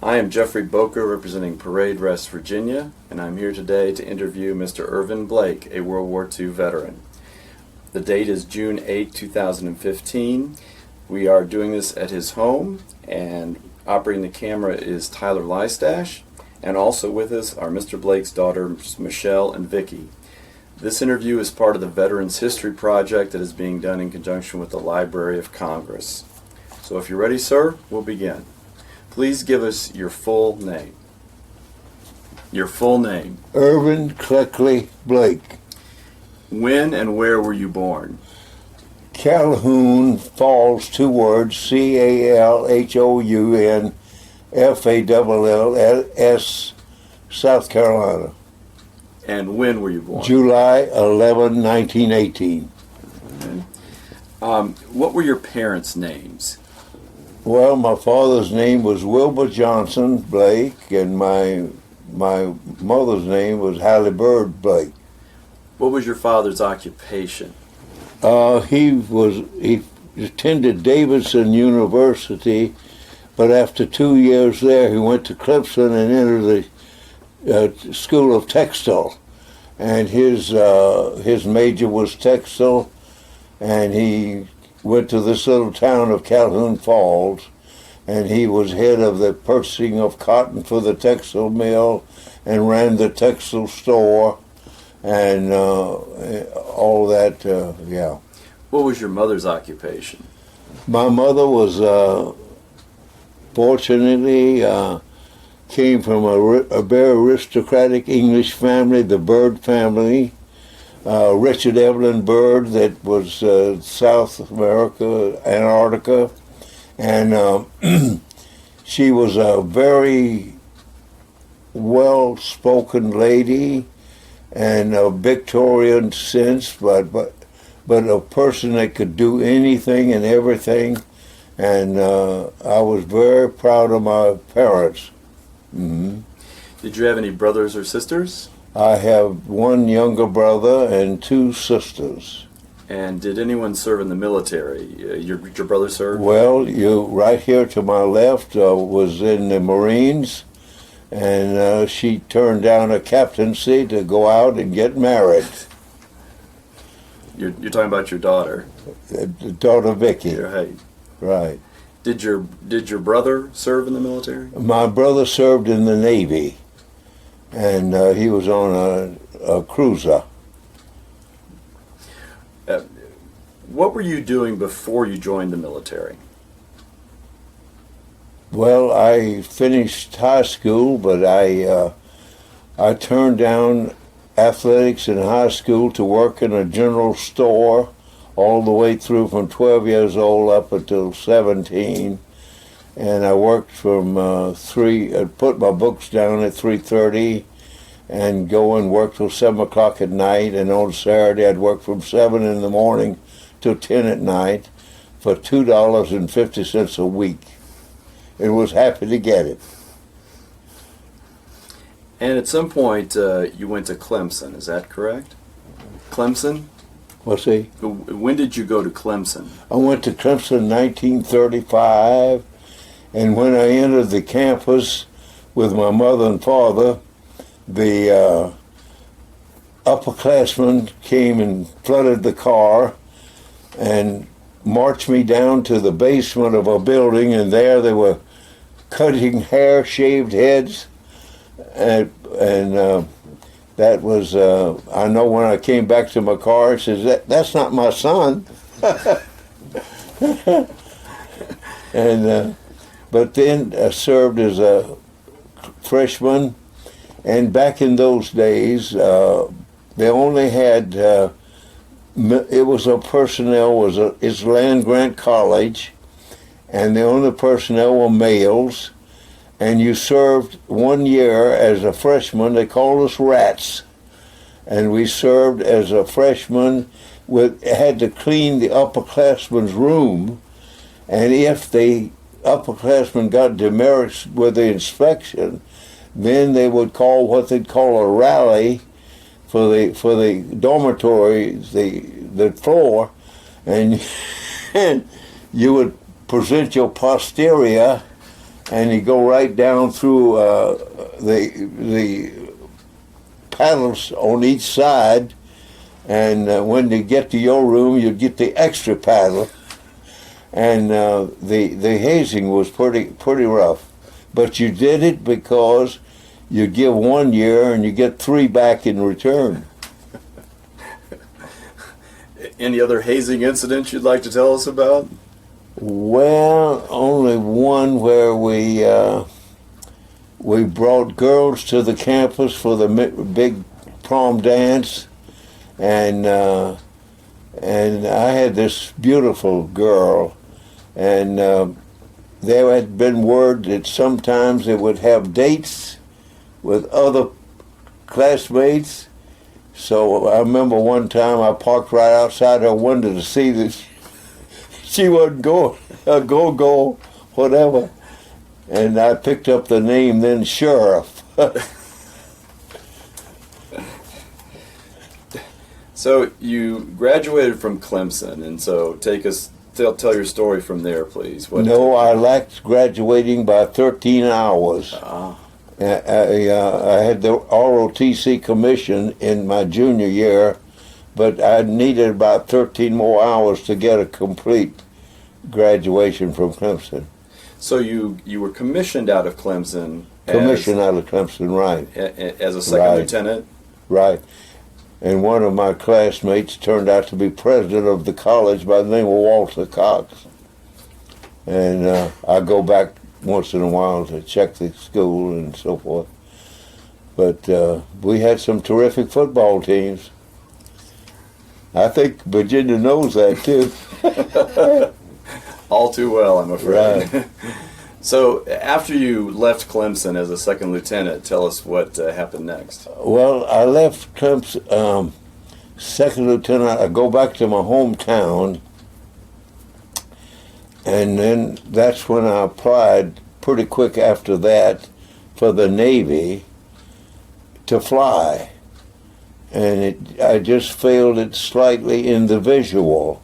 I am Jeffrey Boker, representing Parade Rest, Virginia, and I'm here today to interview Mr. Irvin Blake, a World War II veteran. The date is June 8, 2015. We are doing this at his home, and operating the camera is Tyler Lystash, and also with us are Mr. Blake's daughters, Michelle and Vicky. This interview is part of the Veterans History Project that is being done in conjunction with the Library of Congress. So if you're ready, sir, we'll begin. Please give us your full name. Your full name. Irvin Cleckley Blake. When and where were you born? Calhoun Falls, 2 words, Calhoun Falls, South Carolina. And when were you born? July 11, 1918. Okay. What were your parents' names? Well, my father's name was Wilbur Johnson Blake, and my mother's name was Hallie Bird Blake. What was your father's occupation? He attended Davidson University, but after 2 years there, he went to Clemson and entered the School of Textile, and his major was textile, and he went to this little town of Calhoun Falls, and he was head of the purchasing of cotton for the textile mill and ran the textile store and all that, yeah. What was your mother's occupation? My mother was, fortunately, came from a very aristocratic English family, the Bird family. Richard Evelyn Bird, that was South America, Antarctica, and she was a very well-spoken lady and a Victorian sense, but a person that could do anything and everything, and I was very proud of my parents. Mm-hmm. Did you have any brothers or sisters? I have one younger brother and 2 sisters. And did anyone serve in the military? Your brother served? Well, you right here to my left was in the Marines, and she turned down a captaincy to go out and get married. You're talking about your daughter? Daughter Vicky. Right. Right. Did your brother serve in the military? My brother served in the Navy, and he was on a cruiser. What were you doing before you joined the military? Well, I finished high school, but I turned down athletics in high school to work in a general store all the way through from 12 years old up until 17. And I worked from I'd put my books down at 3:30 and go and work till 7 o'clock at night. And on Saturday, I'd work from 7 in the morning till 10 at night for $2.50 a week. And was happy to get it. And at some point, you went to Clemson, is that correct? Clemson? What's he? When did you go to Clemson? I went to Clemson in 1935, and when I entered the campus with my mother and father, the upperclassmen came and flooded the car and marched me down to the basement of a building, and there they were cutting hair, shaved heads, and that was, I know when I came back to my car, it says, that's not my son. And but then I served as a freshman, and back in those days, they only had, it was a personnel, it's land grant college, and the only personnel were males, and you served 1 year as a freshman. They called us rats, and we served as a freshman, had to clean the upperclassmen's room, and if the upperclassmen got demerits with the inspection, then they would call what they'd call a rally for the dormitory, the floor, and you would present your posterior and you go right down through the paddles on each side, and when you get to your room, you get the extra paddle, and the hazing was pretty rough, but you did it because you give 1 year and you get 3 back in return. Any other hazing incidents you'd like to tell us about? Well, only one where we brought girls to the campus for the big prom dance, and I had this beautiful girl, and there had been word that sometimes they would have dates with other classmates. So I remember one time I parked right outside her window to see that she wasn't going, go, whatever. And I picked up the name then, Sheriff. So you graduated from Clemson, and so tell your story from there, please. No, I lacked graduating by 13 hours. I had the ROTC commission in my junior year, but I needed about 13 more hours to get a complete graduation from Clemson. So you were commissioned out of Clemson. Right. As a second lieutenant? Right. And one of my classmates turned out to be president of the college by the name of Walter Cox. And I go back once in a while to check the school and so forth. But we had some terrific football teams. I think Virginia knows that too. All too well, I'm afraid. Right. So after you left Clemson as a second lieutenant, tell us what happened next. Well, I left Clemson, second lieutenant. I go back to my hometown, and then that's when I applied pretty quick after that for the Navy to fly. And I just failed it slightly in the visual,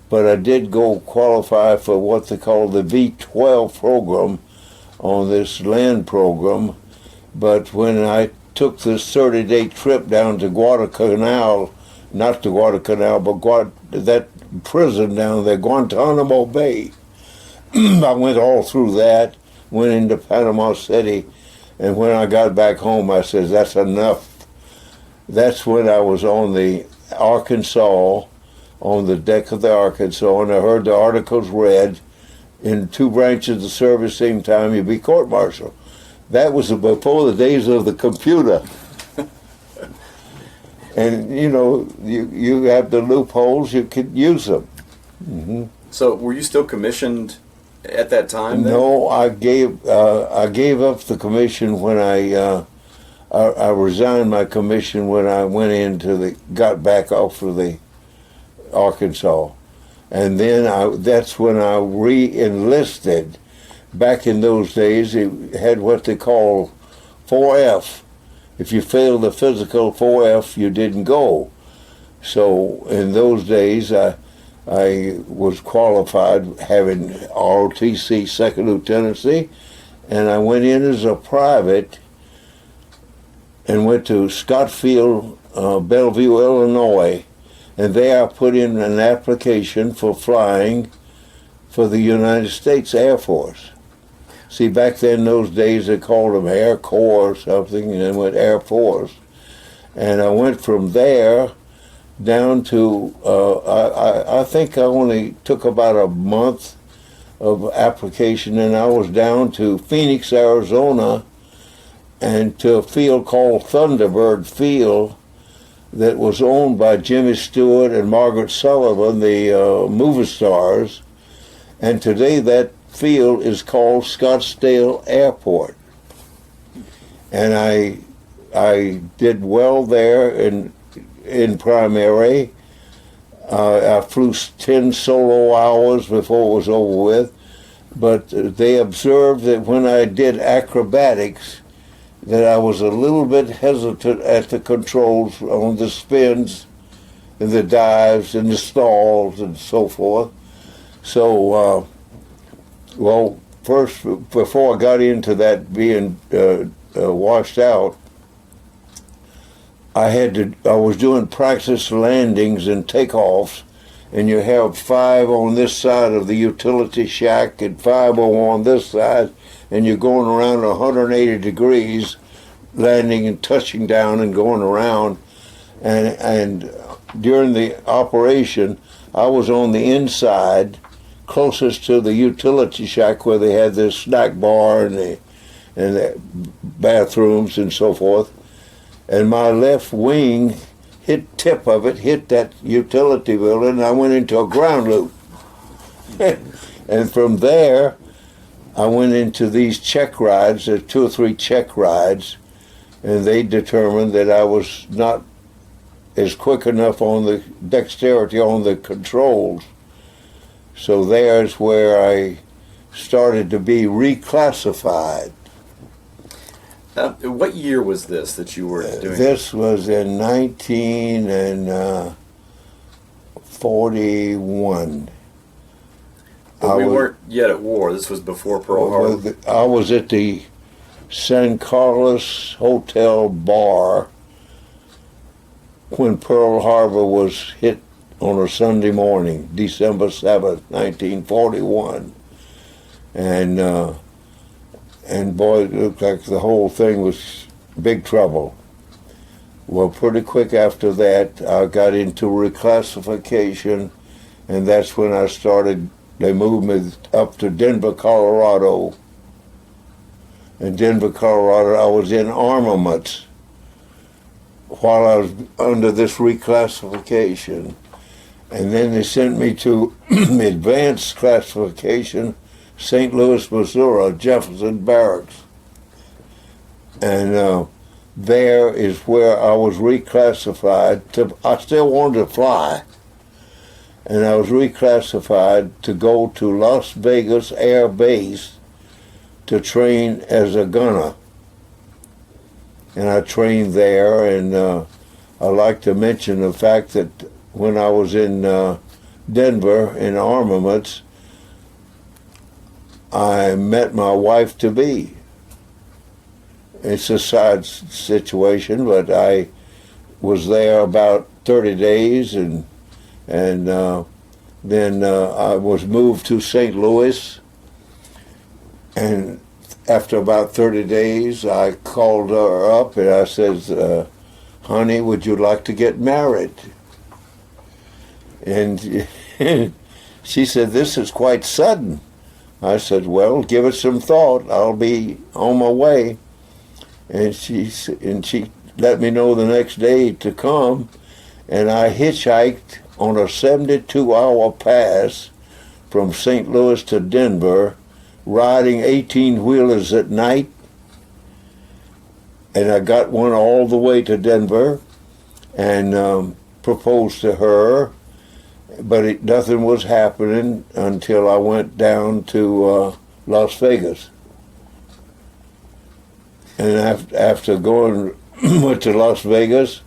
but I did go qualify for what they call the V12 program on this land program. But when I took this 30-day trip down to Guadalcanal, not to Guadalcanal, but that prison down there, Guantanamo Bay, I went all through that, went into Panama City, and when I got back home, I said, that's enough. That's when I was on the Arkansas, on the deck of the Arkansas, and I heard the articles read, in 2 branches of the service, same time, you'd be court-martialed. That was before the days of the computer. And, you know, you have the loopholes, you could use them. Mm-hmm. So were you still commissioned at that time then? No, I gave up the commission when I resigned my commission when I got back off of the Arkansas. And then that's when I re-enlisted. Back in those days, it had what they call 4F. If you failed the physical 4F, you didn't go. So in those days, I was qualified, having ROTC second lieutenancy, and I went in as a private and went to Scottsfield, Bellevue, Illinois, and there I put in an application for flying for the United States Air Force. See, back then, in those days, they called them Air Corps or something, and then went Air Force. And I went from there down to, I think I only took about a month of application, and I was down to Phoenix, Arizona, and to a field called Thunderbird Field that was owned by Jimmy Stewart and Margaret Sullivan, the movie stars. And today that field is called Scottsdale Airport. And I did well there in primary. I flew 10 solo hours before it was over with. But they observed that when I did acrobatics, that I was a little bit hesitant at the controls on the spins and the dives and the stalls and so forth. So, well, first, before I got into that being washed out, I was doing practice landings and takeoffs, and you have 5 on this side of the utility shack and 5 on this side, and you're going around 180 degrees, landing and touching down and going around. And during the operation, I was on the inside, closest to the utility shack where they had this snack bar and the bathrooms and so forth. And my left wing tip of it hit that utility building, and I went into a ground loop. And from there, I went into these check rides. There's 2 or 3 check rides, and they determined that I was not as quick enough on the dexterity on the controls. So there's where I started to be reclassified. What year was this that you were doing? This was in 1941. But we weren't yet at war. This was before Pearl Harbor. I was at the San Carlos Hotel bar when Pearl Harbor was hit on a Sunday morning, December 7th, 1941. And boy, it looked like the whole thing was big trouble. Well, pretty quick after that, I got into reclassification, and that's when I started. They moved me up to Denver, Colorado. In Denver, Colorado, I was in armaments while I was under this reclassification. And then they sent me to advanced classification, St. Louis, Missouri, Jefferson Barracks. And there is where I was reclassified. I still wanted to fly. And I was reclassified to go to Las Vegas Air Base to train as a gunner. And I trained there, and I like to mention the fact that when I was in Denver in armaments, I met my wife-to-be. It's a side situation, but I was there about 30 days, and then I was moved to St. Louis, and after about 30 days, I called her up and I said, honey, would you like to get married? And she said, this is quite sudden. I said, well, give it some thought. I'll be on my way. And she let me know the next day to come, and I hitchhiked on a 72-hour pass from St. Louis to Denver, riding 18-wheelers at night, and I got one all the way to Denver and proposed to her, but nothing was happening until I went down to Las Vegas. And after went to Las Vegas,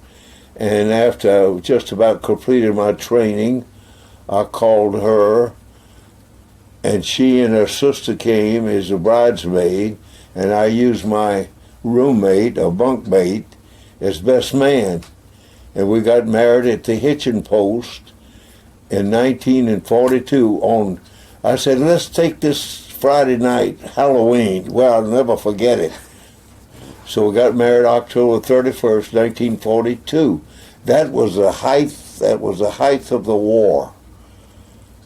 and after I just about completed my training, I called her, and she and her sister came as a bridesmaid, and I used my roommate, or bunkmate, as best man. And we got married at the hitching post in 1942 I said, let's take this Friday night, Halloween. Well, I'll never forget it. So we got married October 31st, 1942. That was the height of the war.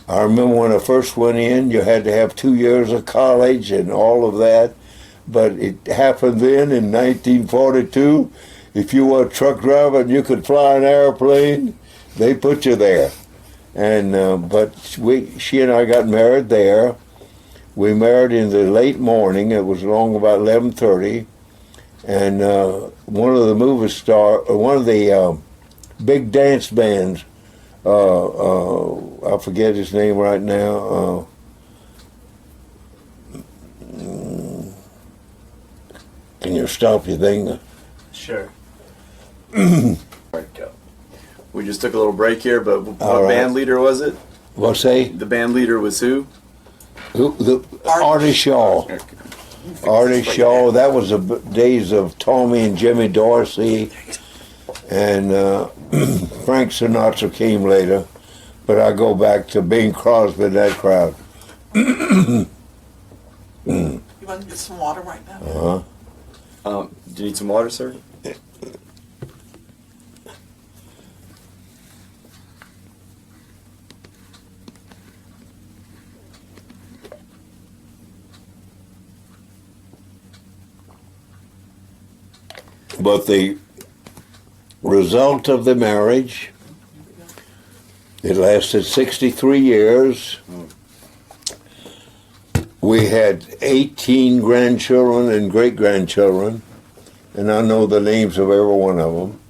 I remember when I first went in, you had to have 2 years of college and all of that. But it happened then in 1942. If you were a truck driver and you could fly an airplane, they put you there. And but she and I got married there. We married in the late morning. It was along about 11:30. And one of the big dance bands, I forget his name right now. Can you stop your thing? Sure. Go. We just took a little break here, but what band leader was it? What's that? The band leader was who? Artie Shaw. Artie Shaw. That was the days of Tommy and Jimmy Dorsey, and Frank Sinatra came later. But I go back to Bing Crosby, that crowd. You want to get some water right now? Do you need some water, sir? But the result of the marriage, it lasted 63 years. We had 18 grandchildren and great-grandchildren, and I know the names of every one of them.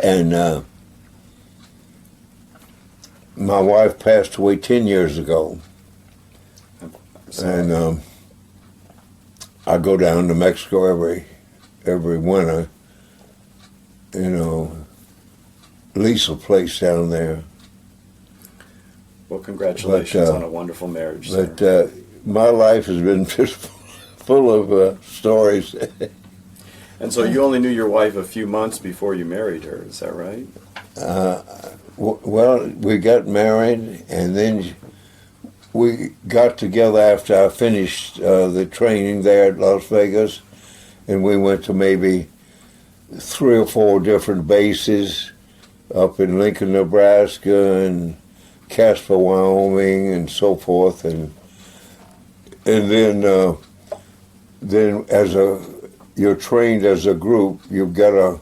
And my wife passed away 10 years ago. And I go down to Mexico every winter, lease a place down there. Well, congratulations on a wonderful marriage, sir. But my life has been just full of stories. And so you only knew your wife a few months before you married her, is that right? Well, we got married, and then we got together after I finished the training there at Las Vegas, and we went to maybe 3 or 4 different bases up in Lincoln, Nebraska, and Casper, Wyoming, and so forth, and then you're trained as a group. You've got a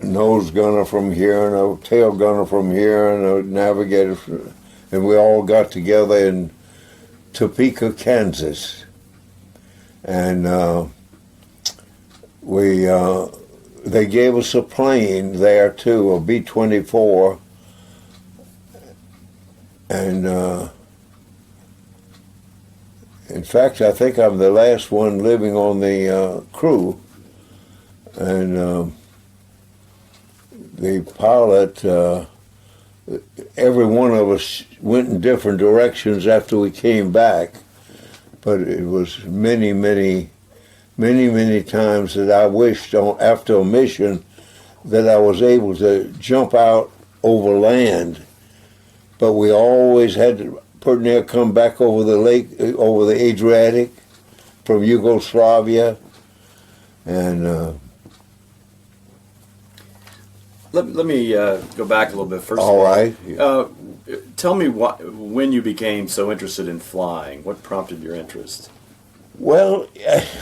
nose gunner from here and a tail gunner from here and a navigator, and we all got together in Topeka, Kansas, and they gave us a plane there too, a B-24. And in fact, I think I'm the last one living on the crew. And the pilot, every one of us went in different directions after we came back. But it was many times that I wished after a mission that I was able to jump out over land. But we always had to pretty near come back over the lake, over the Adriatic from Yugoslavia. And let me go back a little bit first. All right. Tell me when you became so interested in flying. What prompted your interest? Well,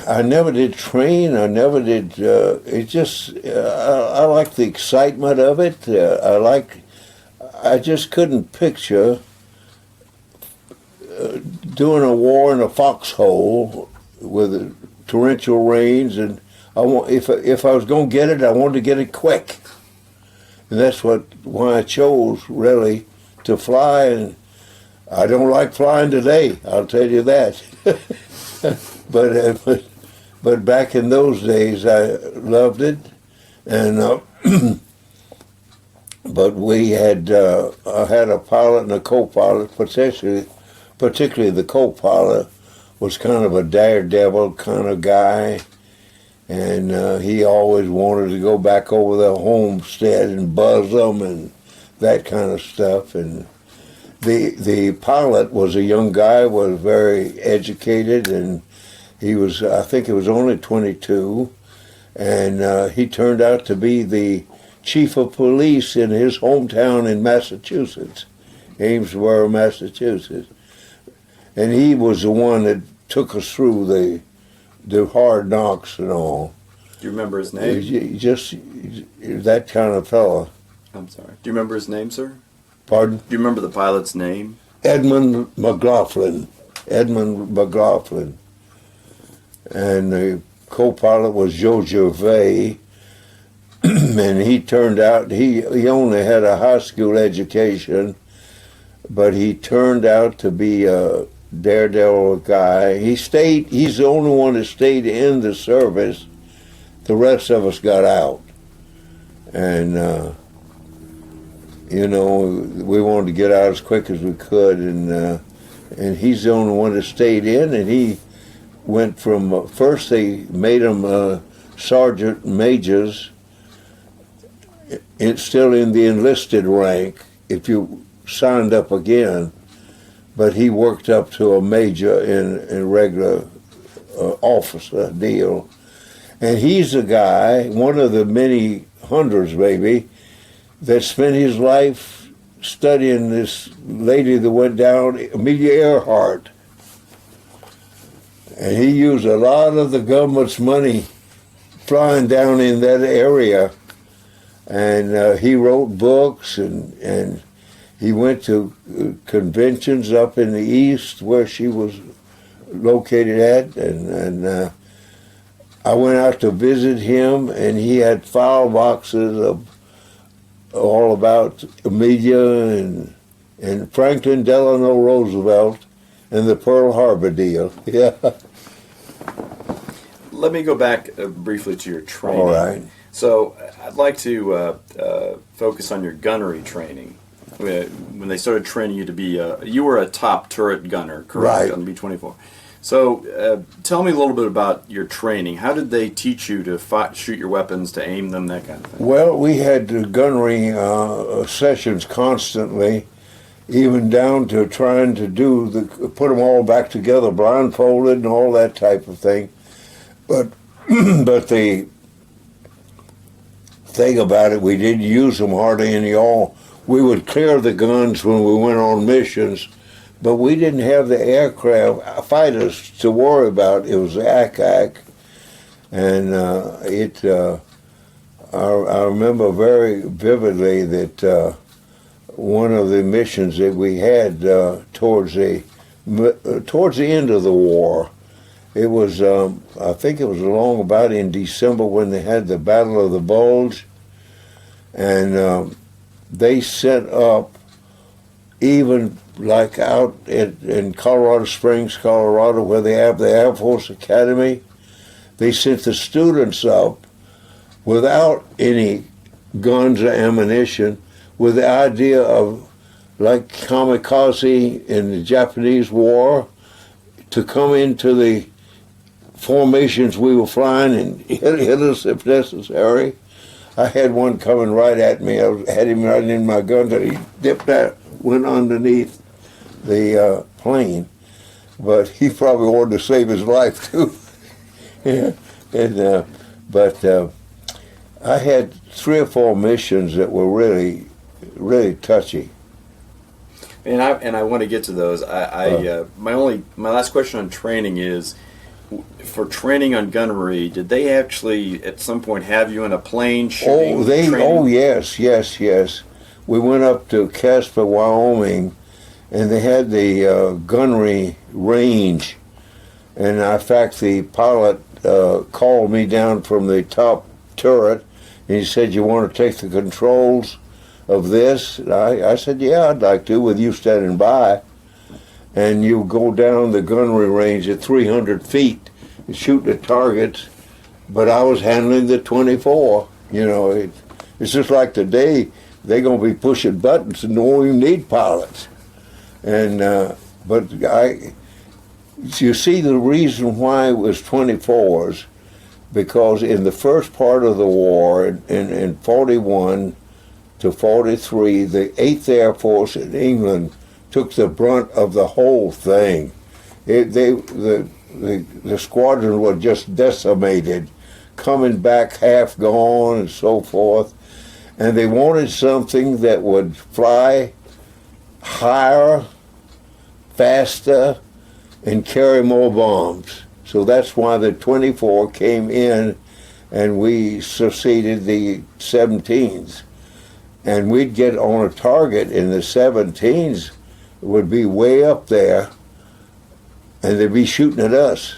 I never did train. I never did. It just I like the excitement of it. I just couldn't picture doing a war in a foxhole with torrential rains, and if I was going to get it, I wanted to get it quick, and that's why I chose really to fly. And I don't like flying today, I'll tell you that. But back in those days, I loved it, and. But we had I had a pilot and a co-pilot, particularly the co-pilot was kind of a daredevil kind of guy, and he always wanted to go back over the homestead and buzz them and that kind of stuff. And the pilot was a young guy, was very educated, and he was, I think he was only 22, and he turned out to be the chief of police in his hometown in Massachusetts, Amesboro, Massachusetts. And he was the one that took us through the hard knocks and all. Do you remember his name? Just that kind of fella. I'm sorry. Do you remember his name, sir? Pardon? Do you remember the pilot's name? Edmund McLaughlin. Edmund McLaughlin. And the co-pilot was Joe Gervais. And he turned out, he only had a high school education, but he turned out to be a daredevil guy. He's the only one that stayed in the service. The rest of us got out. And, we wanted to get out as quick as we could. And and he's the only one that stayed in, and he went from, first they made him sergeant majors, still in the enlisted rank if you signed up again, but he worked up to a major in regular officer deal. And he's a guy, one of the many hundreds maybe, that spent his life studying this lady that went down, Amelia Earhart. And he used a lot of the government's money flying down in that area. And he wrote books, and he went to conventions up in the East where she was located at. And I went out to visit him, and he had file boxes of all about Amelia and Franklin Delano Roosevelt and the Pearl Harbor deal. Yeah. Let me go back briefly to your training. All right. So I'd like to focus on your gunnery training. When they started training you to be, you were a top turret gunner, correct, right, on the B-24. So tell me a little bit about your training. How did they teach you to shoot your weapons, to aim them, that kind of thing? Well, we had gunnery sessions constantly, even down to trying to put them all back together, blindfolded and all that type of thing. But the thing about it, we didn't use them hardly any all. We would clear the guns when we went on missions, but we didn't have the aircraft fighters to worry about. It was the ACAC, and I remember very vividly that one of the missions that we had towards the end of the war, it was I think it was along about in December when they had the Battle of the Bulge, and they set up, even like out in Colorado Springs, Colorado, where they have the Air Force Academy, they sent the students up without any guns or ammunition, with the idea of, like kamikaze in the Japanese War, to come into the formations we were flying and hit us if necessary. I had one coming right at me. I had him right in my gun, and he dipped out, went underneath the plane. But he probably wanted to save his life too. Yeah. And but I had 3 or 4 missions that were really, really touchy. And I want to get to those. My last question on training is, for training on gunnery, did they actually at some point have you in a plane shooting? Yes. We went up to Casper, Wyoming, and they had the gunnery range. And in fact, the pilot called me down from the top turret, and he said, "You want to take the controls of this?" And I said, "Yeah, I'd like to, with you standing by." And you go down the gunnery range at 300 feet and shoot the targets, but I was handling the 24. You know, it's just like today, they're going to be pushing buttons and don't even need pilots. And but you see, the reason why it was 24s, because in the first part of the war, in 41 to 43, the 8th Air Force in England took the brunt of the whole thing. The squadron was just decimated, coming back half gone and so forth. And they wanted something that would fly higher, faster, and carry more bombs. So that's why the 24 came in, and we succeeded the 17s. And we'd get on a target in the 17s, would be way up there, and they'd be shooting at us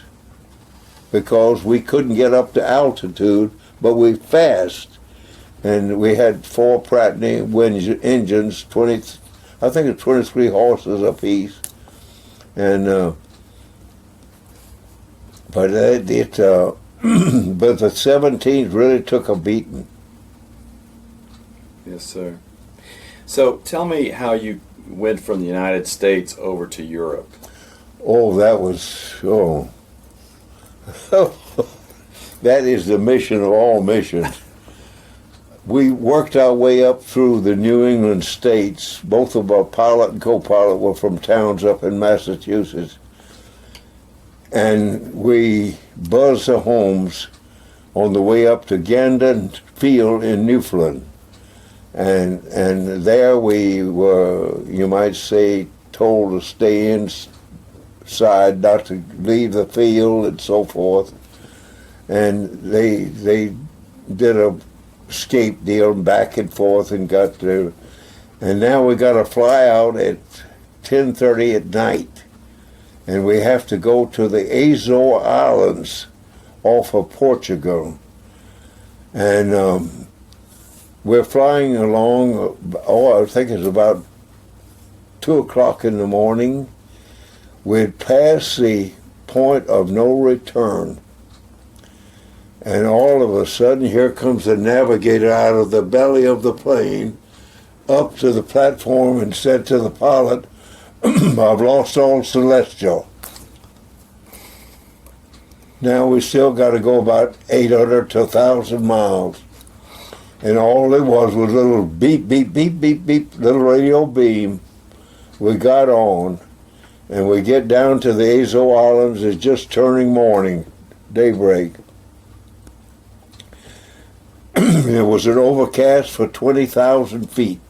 because we couldn't get up to altitude, but we fast. And we had 4 Pratt & Whitney engines, I think it's 23 horses apiece. And but but the 17s really took a beating. Yes, sir. So tell me how you went from the United States over to Europe? Oh, that was, that is the mission of all missions. We worked our way up through the New England states. Both of our pilot and co-pilot were from towns up in Massachusetts. And we buzzed the homes on the way up to Gandon Field in Newfoundland. And there we were, you might say, told to stay inside, not to leave the field and so forth. And they did a escape deal back and forth and got there. And now we got to fly out at 10:30 at night. And we have to go to the Azore Islands off of Portugal. And we're flying along, I think it's about 2 o'clock in the morning. We'd passed the point of no return. And all of a sudden, here comes the navigator out of the belly of the plane up to the platform and said to the pilot, I've lost all celestial. Now we still got to go about 800 to 1,000 miles. And all it was a little beep, beep, beep, beep, beep, little radio beam. We got on, and we get down to the Azore Islands. It's just turning morning, daybreak. It was an overcast for 20,000 feet,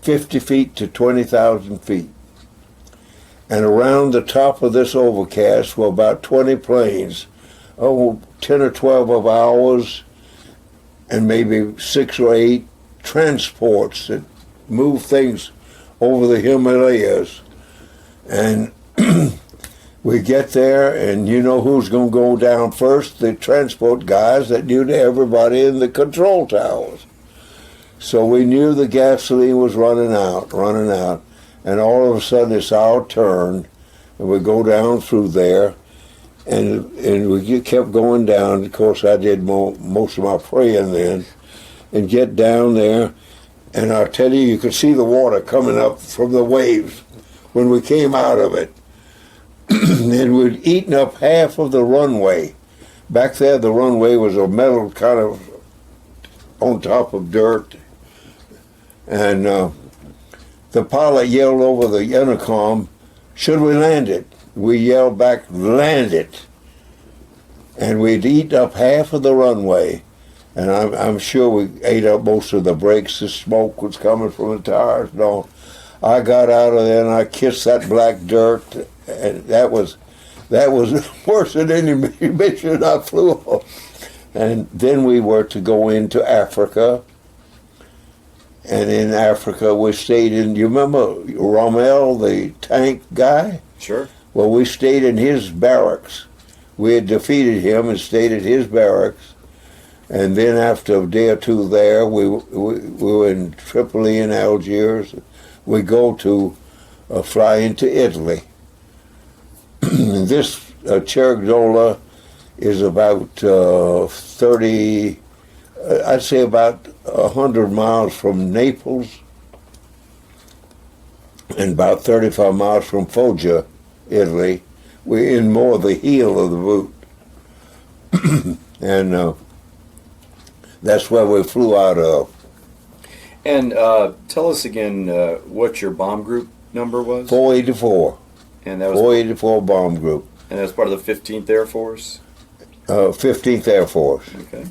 50 feet to 20,000 feet. And around the top of this overcast were about 20 planes, 10 or 12 of ours, and maybe 6 or 8 transports that move things over the Himalayas. And we get there, and you know who's going to go down first? The transport guys that knew everybody in the control towers. So we knew the gasoline was running out, and all of a sudden it's our turn, and we go down through there, and we kept going down. Of course, I did most of my praying then, and get down there, and I tell you, you could see the water coming up from the waves when we came out of it. And we'd eaten up half of the runway. Back there, the runway was a metal kind of on top of dirt. And the pilot yelled over the intercom, should we land it? We yelled back, land it. And we'd eaten up half of the runway. And I'm sure we ate up most of the brakes. The smoke was coming from the tires and all. I got out of there and I kissed that black dirt. And that was worse than any mission I flew on. And then we were to go into Africa. And in Africa we stayed in, you remember Rommel, the tank guy? Sure. Well, we stayed in his barracks. We had defeated him and stayed at his barracks. And then after a day or two there, we were in Tripoli and Algiers. We go to fly into Italy. This Cerignola is about 30, I'd say about 100 miles from Naples and about 35 miles from Foggia, Italy. We're in more of the heel of the route. And that's where we flew out of. And tell us again what your bomb group number was? 484. And that was 484 bomb group. And that was part of the 15th Air Force? 15th Air Force. Okay.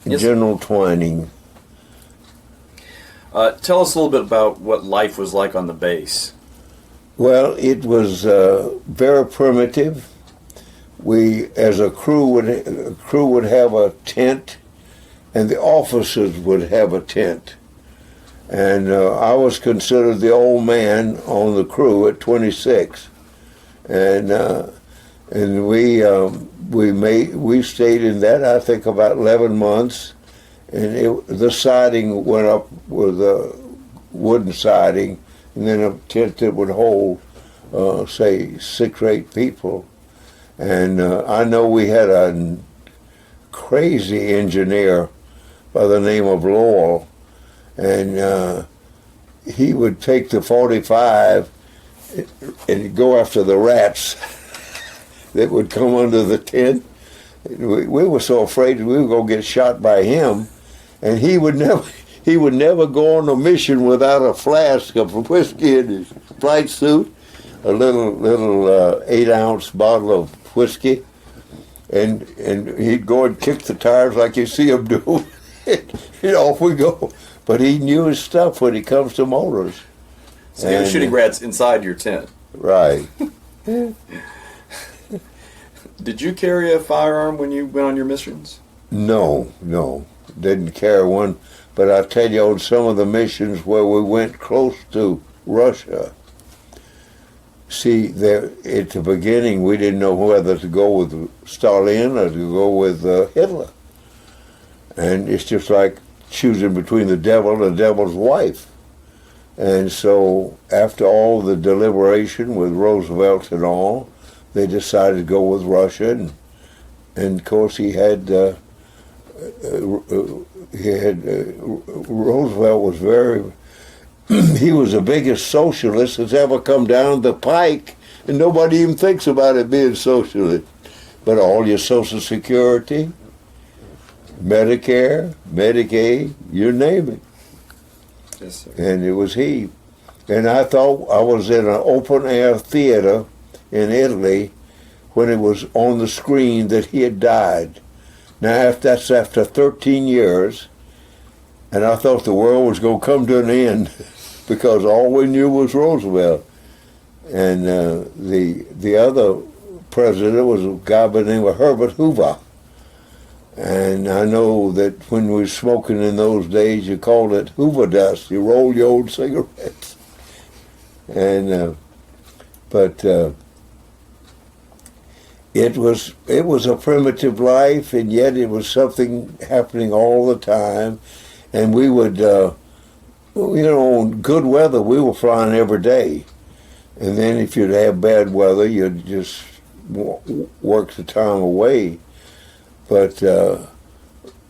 Yes. General Twining. Tell us a little bit about what life was like on the base. Well, it was very primitive. We, as a crew would have a tent, and the officers would have a tent. And I was considered the old man on the crew at 26, and we stayed in that I think about 11 months, and the siding went up with a wooden siding, and then a tent that would hold say 6 or 8 people. And I know we had a crazy engineer by the name of Lowell, and he would take the 45 and go after the rats that would come under the tent. We were so afraid we were going to get shot by him, and he would never go on a mission without a flask of whiskey in his flight suit, a little 8-ounce bottle of whiskey, and he'd go and kick the tires like you see him do, and off we go. But he knew his stuff when it comes to motors. So he was shooting rats inside your tent. Right. Did you carry a firearm when you went on your missions? No, didn't carry one. But I tell you, on some of the missions where we went close to Russia, see, there at the beginning we didn't know whether to go with Stalin or to go with Hitler. And it's just like choosing between the devil and the devil's wife. And so after all the deliberation with Roosevelt and all, they decided to go with Russia, and of course Roosevelt was he was the biggest socialist that's ever come down the pike, and nobody even thinks about it being socialist. But all your Social Security, Medicare, Medicaid, you name it. Yes, sir. And it was he. And I thought I was in an open-air theater in Italy when it was on the screen that he had died. Now, that's after 13 years, and I thought the world was going to come to an end because all we knew was Roosevelt. And the other president was a guy by the name of Herbert Hoover. And I know that when we were smoking in those days, you called it Hoover dust. You rolled your old cigarettes. And but it was a primitive life, and yet it was something happening all the time. And we would, on good weather, we were flying every day. And then if you'd have bad weather, you'd just work the time away. But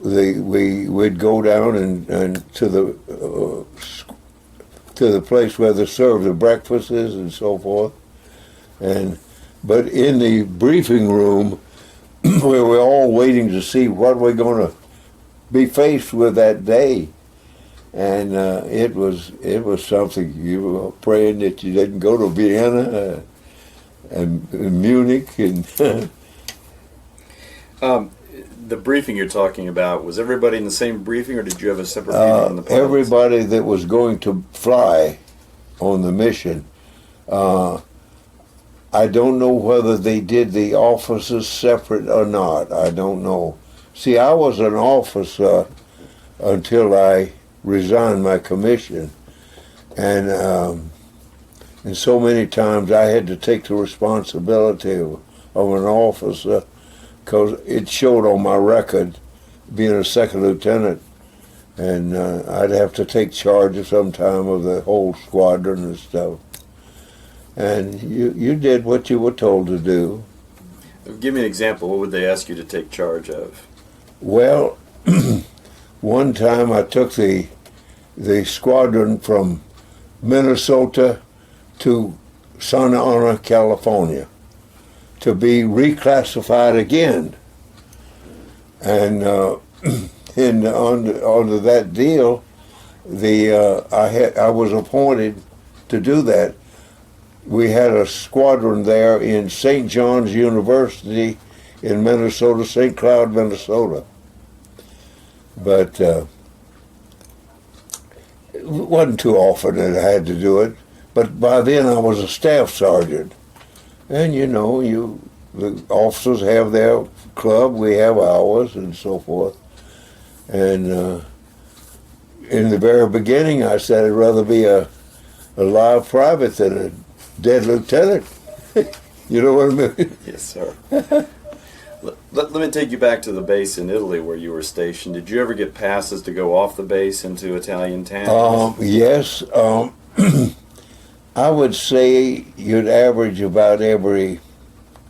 we'd go down and to the place where they served the breakfasts and so forth. But in the briefing room, where we're all waiting to see what we're going to be faced with that day, and it was something. You were praying that you didn't go to Vienna and Munich and. The briefing you're talking about, was everybody in the same briefing, or did you have a separate briefing on the pilots? Everybody that was going to fly on the mission. I don't know whether they did the officers separate or not. I don't know. See, I was an officer until I resigned my commission, and so many times I had to take the responsibility of an officer, because it showed on my record being a second lieutenant, and I'd have to take charge of some time of the whole squadron and stuff. And you did what you were told to do. Give me an example. What would they ask you to take charge of? Well, one time I took the squadron from Minnesota to Santa Ana, California, to be reclassified again. And under that deal, I was appointed to do that. We had a squadron there in St. John's University in Minnesota, St. Cloud, Minnesota. But it wasn't too often that I had to do it. But by then I was a staff sergeant. And the officers have their club, we have ours, and so forth. And in the very beginning, I said I'd rather be a live private than a dead lieutenant. You know what I mean? Yes, sir. Let me take you back to the base in Italy where you were stationed. Did you ever get passes to go off the base into Italian towns? Yes. I would say you'd average about every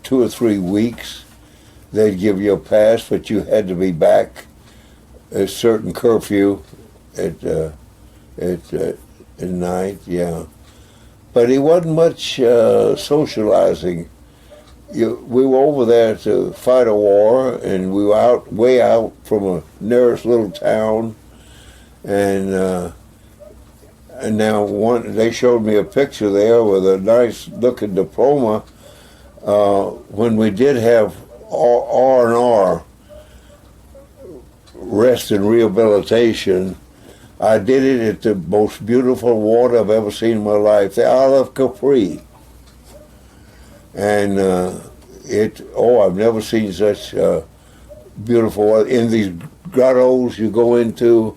2 or 3 weeks. They'd give you a pass, but you had to be back a certain curfew at at night, yeah. But it wasn't much socializing. We were over there to fight a war, and we were way out from a nearest little town, and now they showed me a picture there with a nice looking diploma. When we did have R&R, rest and rehabilitation, I did it at the most beautiful water I've ever seen in my life, the Isle of Capri. And I've never seen such beautiful water. In these grottos you go into,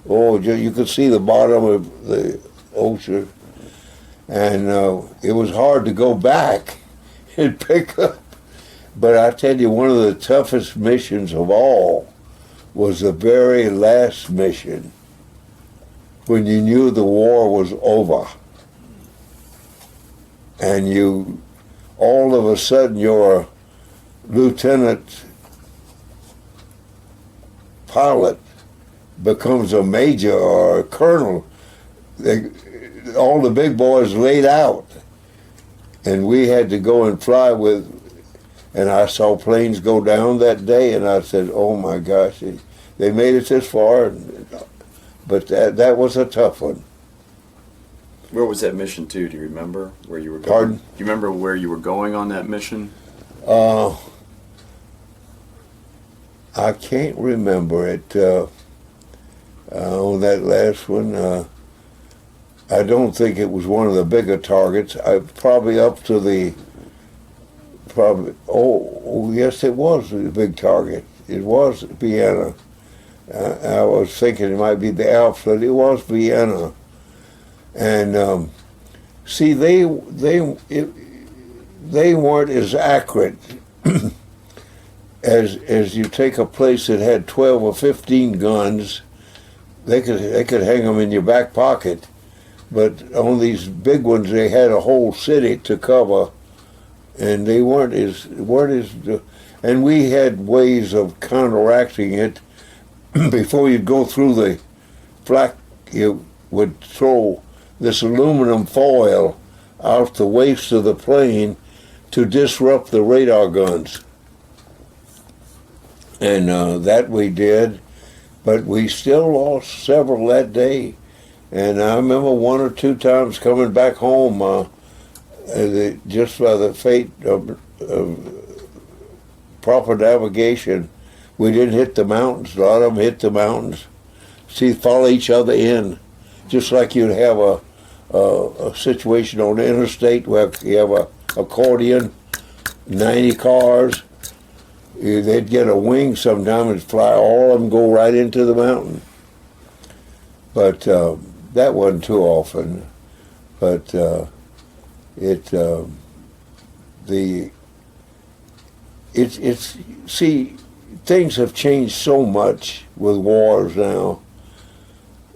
you could see the bottom of the ocean. And it was hard to go back and pick up. But I tell you, one of the toughest missions of all was the very last mission, when you knew the war was over. And all of a sudden, your lieutenant pilot becomes a major or a colonel. All the big boys laid out, and we had to go and fly with. And I saw planes go down that day, and I said, "Oh my gosh, they made it this far." But that was a tough one. Where was that mission to? Do you remember where you were going? Pardon? Do you remember where you were going on that mission? I can't remember it. On that last one, I don't think it was one of the bigger targets. Probably up to the. Yes, it was a big target. It was Vienna. I was thinking it might be the Alps, but it was Vienna. And see, they weren't as accurate as you take a place that had 12 or 15 guns. They could hang them in your back pocket, but on these big ones, they had a whole city to cover, and they weren't as. And we had ways of counteracting it. Before you'd go through the flak, you would throw this aluminum foil out the waist of the plane to disrupt the radar guns. And that we did, but we still lost several that day. And I remember one or two times coming back home, just by the fate of proper navigation, we didn't hit the mountains. A lot of them hit the mountains. Follow each other in, just like you'd have a situation on the interstate where you have a accordion, 90 cars. They'd get a wing sometime and fly. All of them go right into the mountain. But that wasn't too often. But things have changed so much with wars now.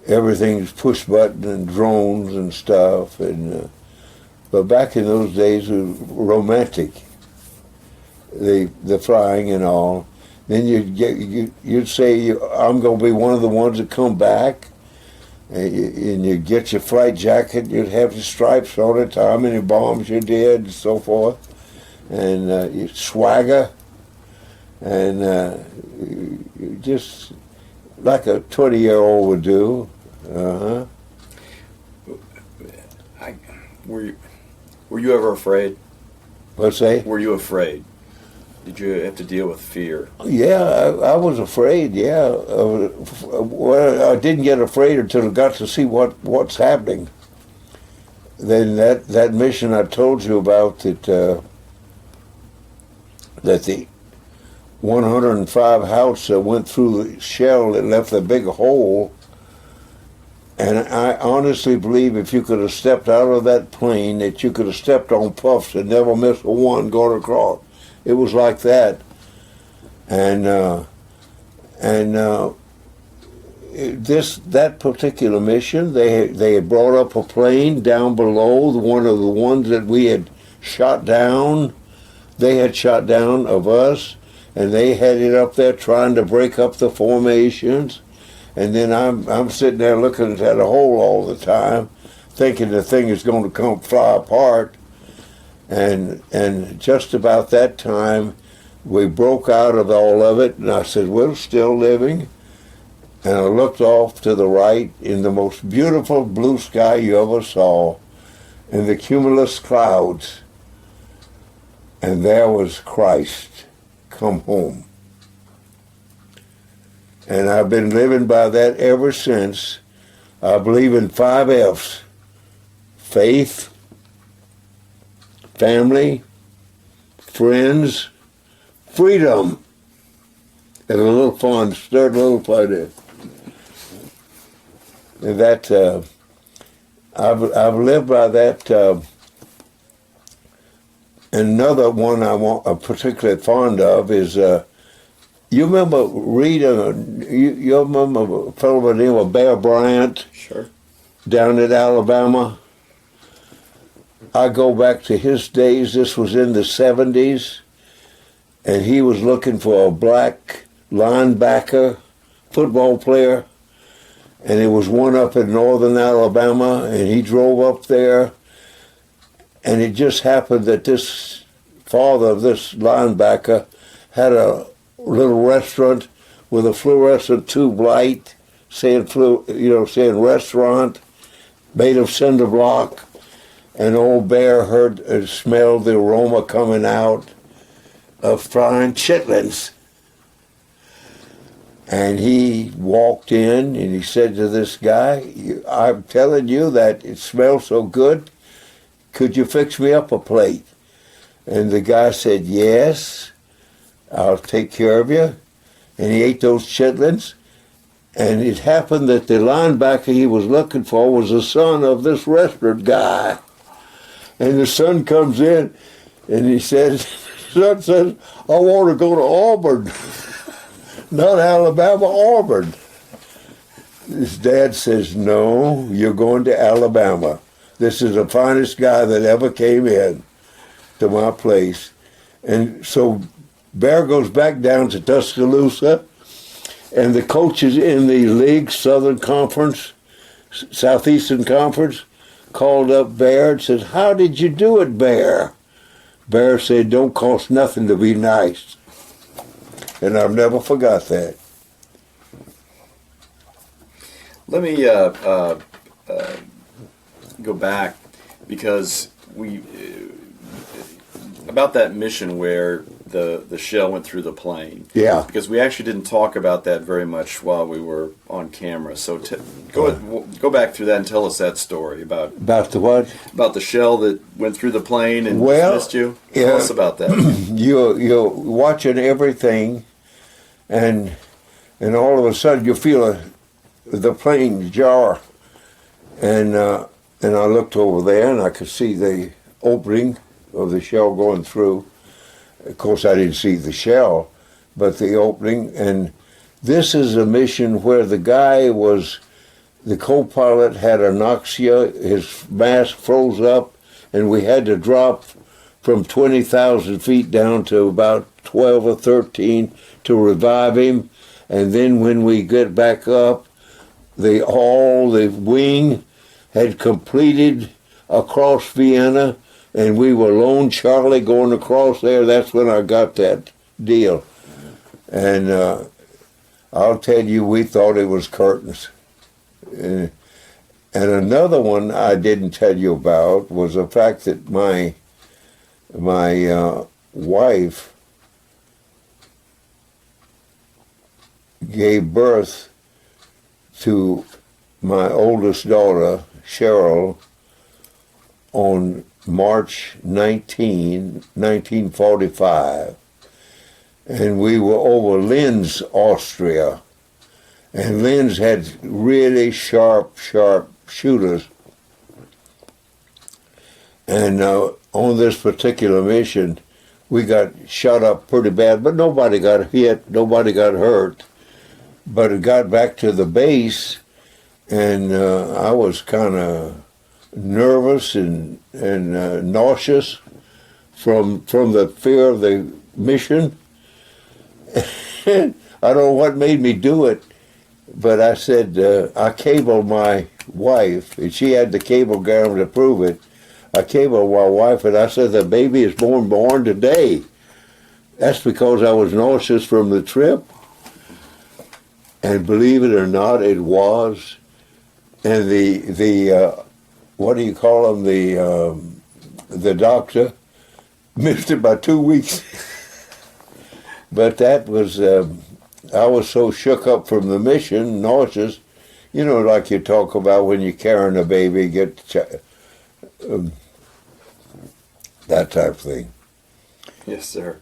Everything's push button and drones and stuff, and but back in those days it was romantic. The flying and all. Then you'd say, "I'm going to be one of the ones that come back," and you'd get your flight jacket. You'd have your stripes on it, how many bombs you did, and so forth, and you swagger. And just like a 20-year-old would do. Were you ever afraid? What's that? Were you afraid? Did you have to deal with fear? Yeah, I was afraid. Yeah, well, I didn't get afraid until I got to see what's happening. Then that mission I told you about that the 105 house went through the shell and left a big hole. And I honestly believe if you could have stepped out of that plane, that you could have stepped on puffs and never missed a one going across. It was like that. And that particular mission, they had brought up a plane down below, one of the ones that we had shot down. They had shot down of us. And they had it up there trying to break up the formations. And then I'm sitting there looking at a hole all the time, thinking the thing is going to come fly apart. And just about that time, we broke out of all of it, and I said, we're still living. And I looked off to the right in the most beautiful blue sky you ever saw, in the cumulus clouds. And there was Christ come home. And I've been living by that ever since. I believe in 5 F's: faith, family, friends, freedom. And a little fun, stirred a little fun there. And that, I've lived by that. Another one I'm particularly fond of is, you remember reading, you remember a fellow by the name of Bear Bryant? Sure. Down at Alabama? I go back to his days. This was in the 70s, and he was looking for a black linebacker, football player, and it was one up in northern Alabama, and he drove up there, and it just happened that this father of this linebacker had a little restaurant with a fluorescent tube light saying restaurant, made of cinder block. And old Bear heard and smelled the aroma coming out of frying chitlins. And he walked in and he said to this guy, I'm telling you that it smells so good, could you fix me up a plate? And the guy said, yes, I'll take care of you. And he ate those chitlins. And it happened that the linebacker he was looking for was the son of this restaurant guy. And the son comes in, and he says, son says, I want to go to Auburn. Not Alabama, Auburn. His dad says, no, you're going to Alabama. This is the finest guy that ever came in to my place. And so Bear goes back down to Tuscaloosa, and the coaches in the league, Southern Conference, Southeastern Conference, called up Bear and said, how did you do it, Bear? Bear said, don't cost nothing to be nice. And I've never forgot that. Let me go back, because about that mission where the shell went through the plane. Yeah. Because we actually didn't talk about that very much while we were on camera. So go back through that and tell us that story about the what? About the shell that went through the plane and missed you. Yeah, Tell us about that. You're watching everything, and all of a sudden you feel the plane jar, and I looked over there and I could see the opening of the shell going through. Of course, I didn't see the shell, but the opening. And this is a mission where the guy was, the co-pilot had anoxia, his mask froze up, and we had to drop from 20,000 feet down to about 12 or 13 to revive him. And then when we get back up, the wing had completed across Vienna, and we were Lone Charlie going across there. That's when I got that deal. And I'll tell you, we thought it was curtains. And another one I didn't tell you about was the fact that my wife gave birth to my oldest daughter, Cheryl, on March 1945, and we were over Linz, Austria, and Linz had really sharp shooters, and on this particular mission we got shot up pretty bad, but nobody got hit, nobody got hurt, but it got back to the base, and I was kind of nervous and nauseous from the fear of the mission. I don't know what made me do it. But I said, I cabled my wife, and she had the cablegram to prove it. I cabled my wife, and I said, the baby is born today. That's because I was nauseous from the trip. And believe it or not, it was. And the what do you call him, the doctor missed it by 2 weeks. But that was, I was so shook up from the mission, nauseous, you know, like you talk about when you're carrying a baby, that type of thing. Yes, sir.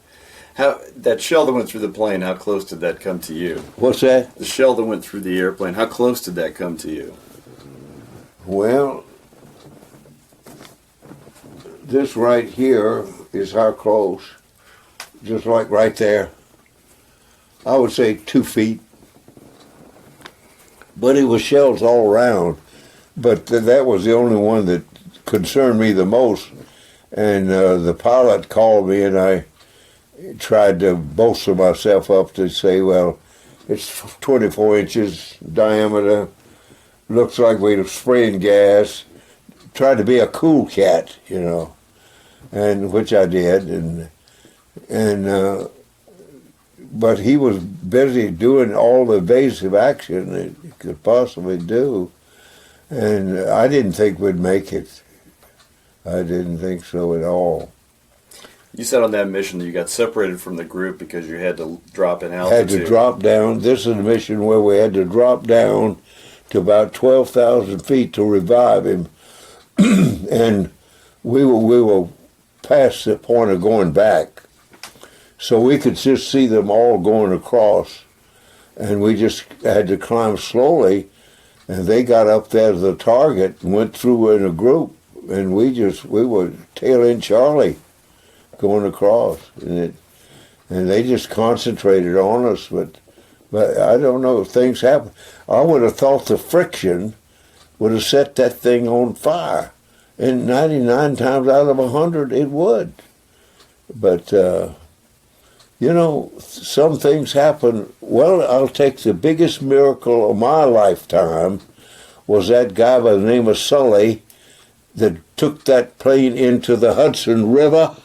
How that shell that went through the plane? How close did that come to you? What's that? The shell that went through the airplane. How close did that come to you? Well, this right here is how close. Just like right there. I would say 2 feet. But it was shells all around. But that was the only one that concerned me the most. And the pilot called me, and I tried to bolster myself up to say, well, it's 24 inches diameter. Looks like we were spraying gas. Tried to be a cool cat, you know, and which I did. But he was busy doing all the evasive action that he could possibly do. And I didn't think we'd make it. I didn't think so at all. You said on that mission that you got separated from the group because you had to drop in Had altitude. to drop down. This is a mission where we had to drop down to about 12,000 feet to revive him. And we were past the point of going back. So we could just see them all going across. And we just had to climb slowly. And they got up there to the target and went through in a group. And we were tail end Charlie going across. And they just concentrated on us. But I don't know if things happen. I would have thought the friction would have set that thing on fire. And 99 times out of 100, it would. But, you know, some things happen. Well, I'll take the biggest miracle of my lifetime was that guy by the name of Sully that took that plane into the Hudson River.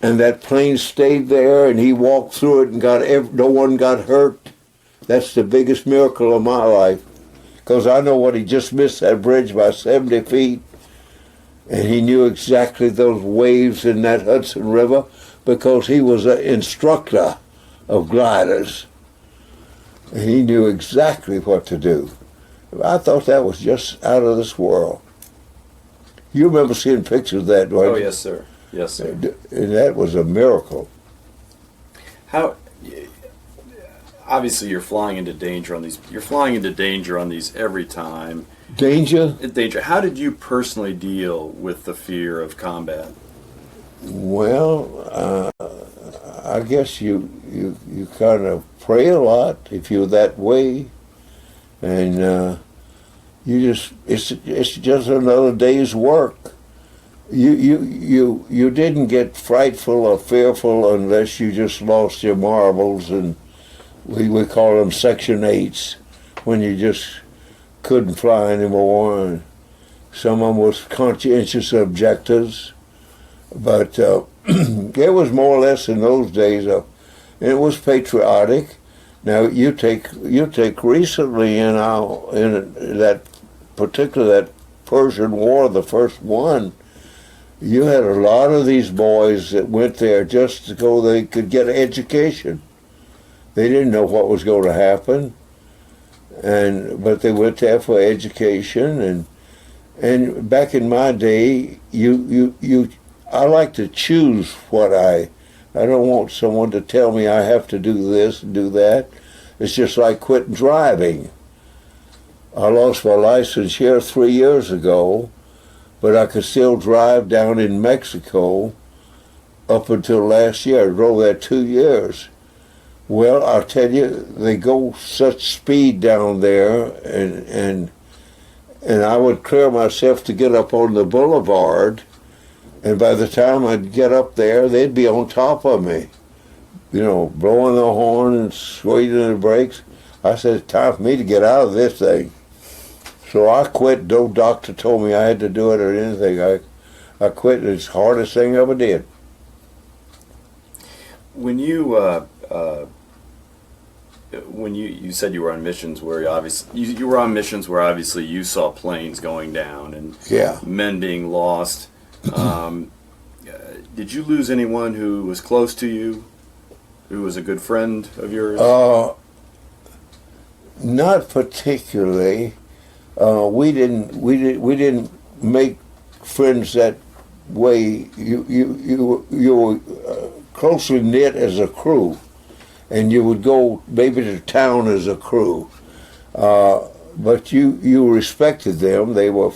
And that plane stayed there, and he walked through it, and no one got hurt. That's the biggest miracle of my life. Because I know what he just missed that bridge by 70 feet. And he knew exactly those waves in that Hudson River because he was an instructor of gliders. And he knew exactly what to do. I thought that was just out of this world. You remember seeing pictures of that, right? Oh, yes, sir. Yes, sir. And that was a miracle. How? Obviously, you're flying into danger on these. You're flying into danger on these every time. Danger? Danger. How did you personally deal with the fear of combat? Well, I guess you kind of pray a lot if you're that way, and it's just another day's work. You didn't get frightful or fearful unless you just lost your marbles, and we call them Section 8s, when you just couldn't fly anymore. And some of them was conscientious objectors, but it was more or less in those days. It was patriotic. Now you take recently in that Persian War, the first one. You had a lot of these boys that went there just to go. They could get an education. They didn't know what was going to happen, but they went there for education. And back in my day, I like to choose what I don't want someone to tell me I have to do this and do that. It's just like quitting driving. I lost my license here 3 years ago, but I could still drive down in Mexico up until last year. I drove there 2 years. Well, I'll tell you, they go such speed down there, and I would clear myself to get up on the boulevard, and by the time I'd get up there, they'd be on top of me, you know, blowing the horn and squeezing the brakes. I said, it's time for me to get out of this thing. So I quit. No doctor told me I had to do it or anything. I quit. It's the hardest thing I ever did. When you said you were on missions where you were on missions where obviously you saw planes going down and Yeah. men being lost. Did you lose anyone who was close to you, who was a good friend of yours? Not particularly. We didn't make friends that way. You were closely knit as a crew, and you would go maybe to town as a crew. But you respected them. They were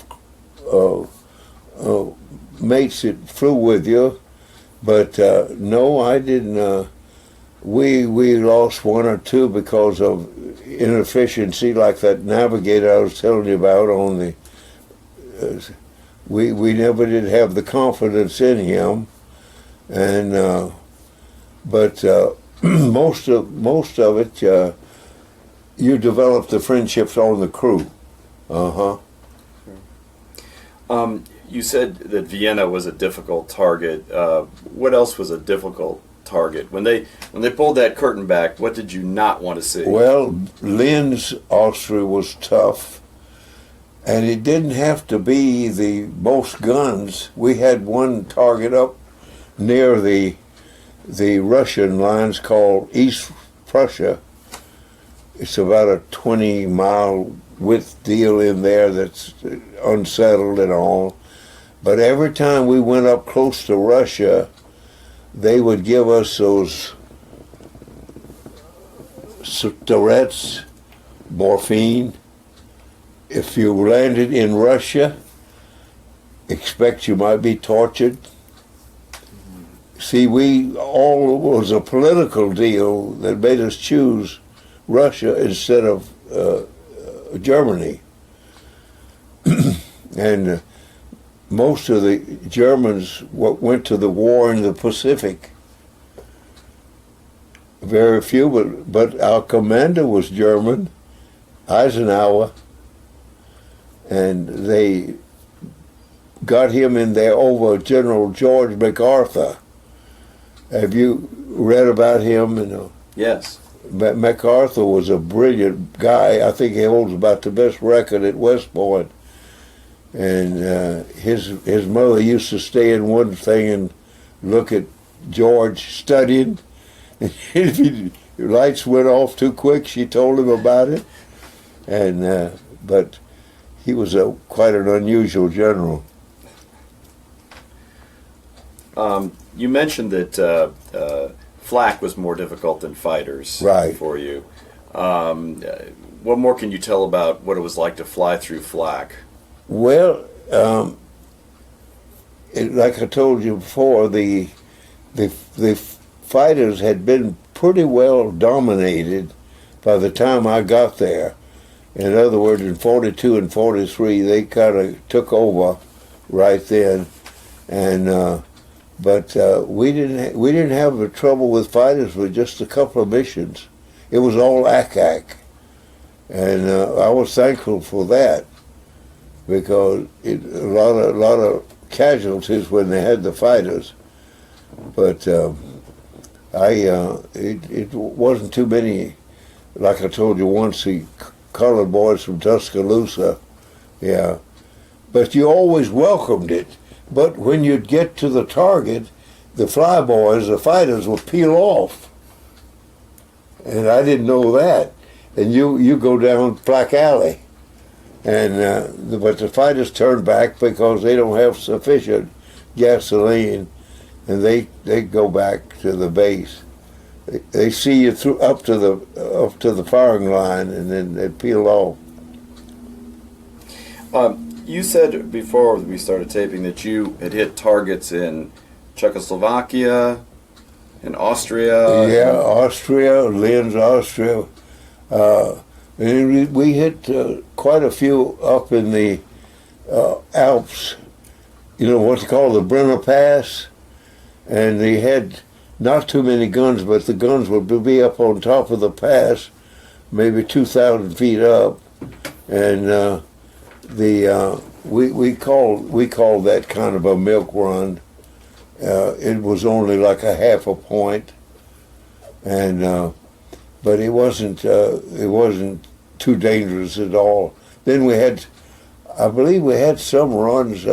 mates that flew with you. But no, I didn't. We lost one or two because of inefficiency, like that navigator I was telling you about. On the we never did have the confidence in him, and but most of it you develop the friendships on the crew. You said that Vienna was a difficult target. What else was a difficult target? When they pulled that curtain back, what did you not want to see? Well, Linz, Austria was tough, and it didn't have to be the most guns. We had one target up near the Russian lines called East Prussia. It's about a 20-mile width deal in there that's unsettled and all. But every time we went up close to Russia, they would give us those Tourette's, morphine. If you landed in Russia, expect you might be tortured. See, all was a political deal that made us choose Russia instead of Germany. And most of the Germans went to the war in the Pacific. Very few, but our commander was German, Eisenhower, and they got him in there over General George MacArthur. Have you read about him? Yes. MacArthur was a brilliant guy. I think he holds about the best record at West Point. And his mother used to stay in one thing and look at George studying. And if the lights went off too quick, she told him about it. And but he was quite an unusual general. You mentioned that flak was more difficult than fighters for you. What more can you tell about what it was like to fly through flak? Well, like I told you before, the fighters had been pretty well dominated by the time I got there. In other words, in 42 and 43, they kind of took over right then, and but we didn't have the trouble with fighters with just a couple of missions. It was all ACAC, and I was thankful for that, because a lot of casualties when they had the fighters, but it wasn't too many. Like I told you once, the colored boys from Tuscaloosa, yeah, but you always welcomed it. But when you'd get to the target, the flyboys, the fighters, would peel off, and I didn't know that. And you go down Black Alley. And but the fighters turn back because they don't have sufficient gasoline, and they go back to the base. They see you through up to the firing line, and then they peel off. You said before we started taping that you had hit targets in Czechoslovakia, in Austria. Yeah, Austria, Linz, Austria. And we hit quite a few up in the Alps, what they call the Brenner Pass, and they had not too many guns, but the guns would be up on top of the pass maybe 2,000 feet up, and we called that kind of a milk run. It was only like a half a point, and but it wasn't too dangerous at all. Then I believe we had some runs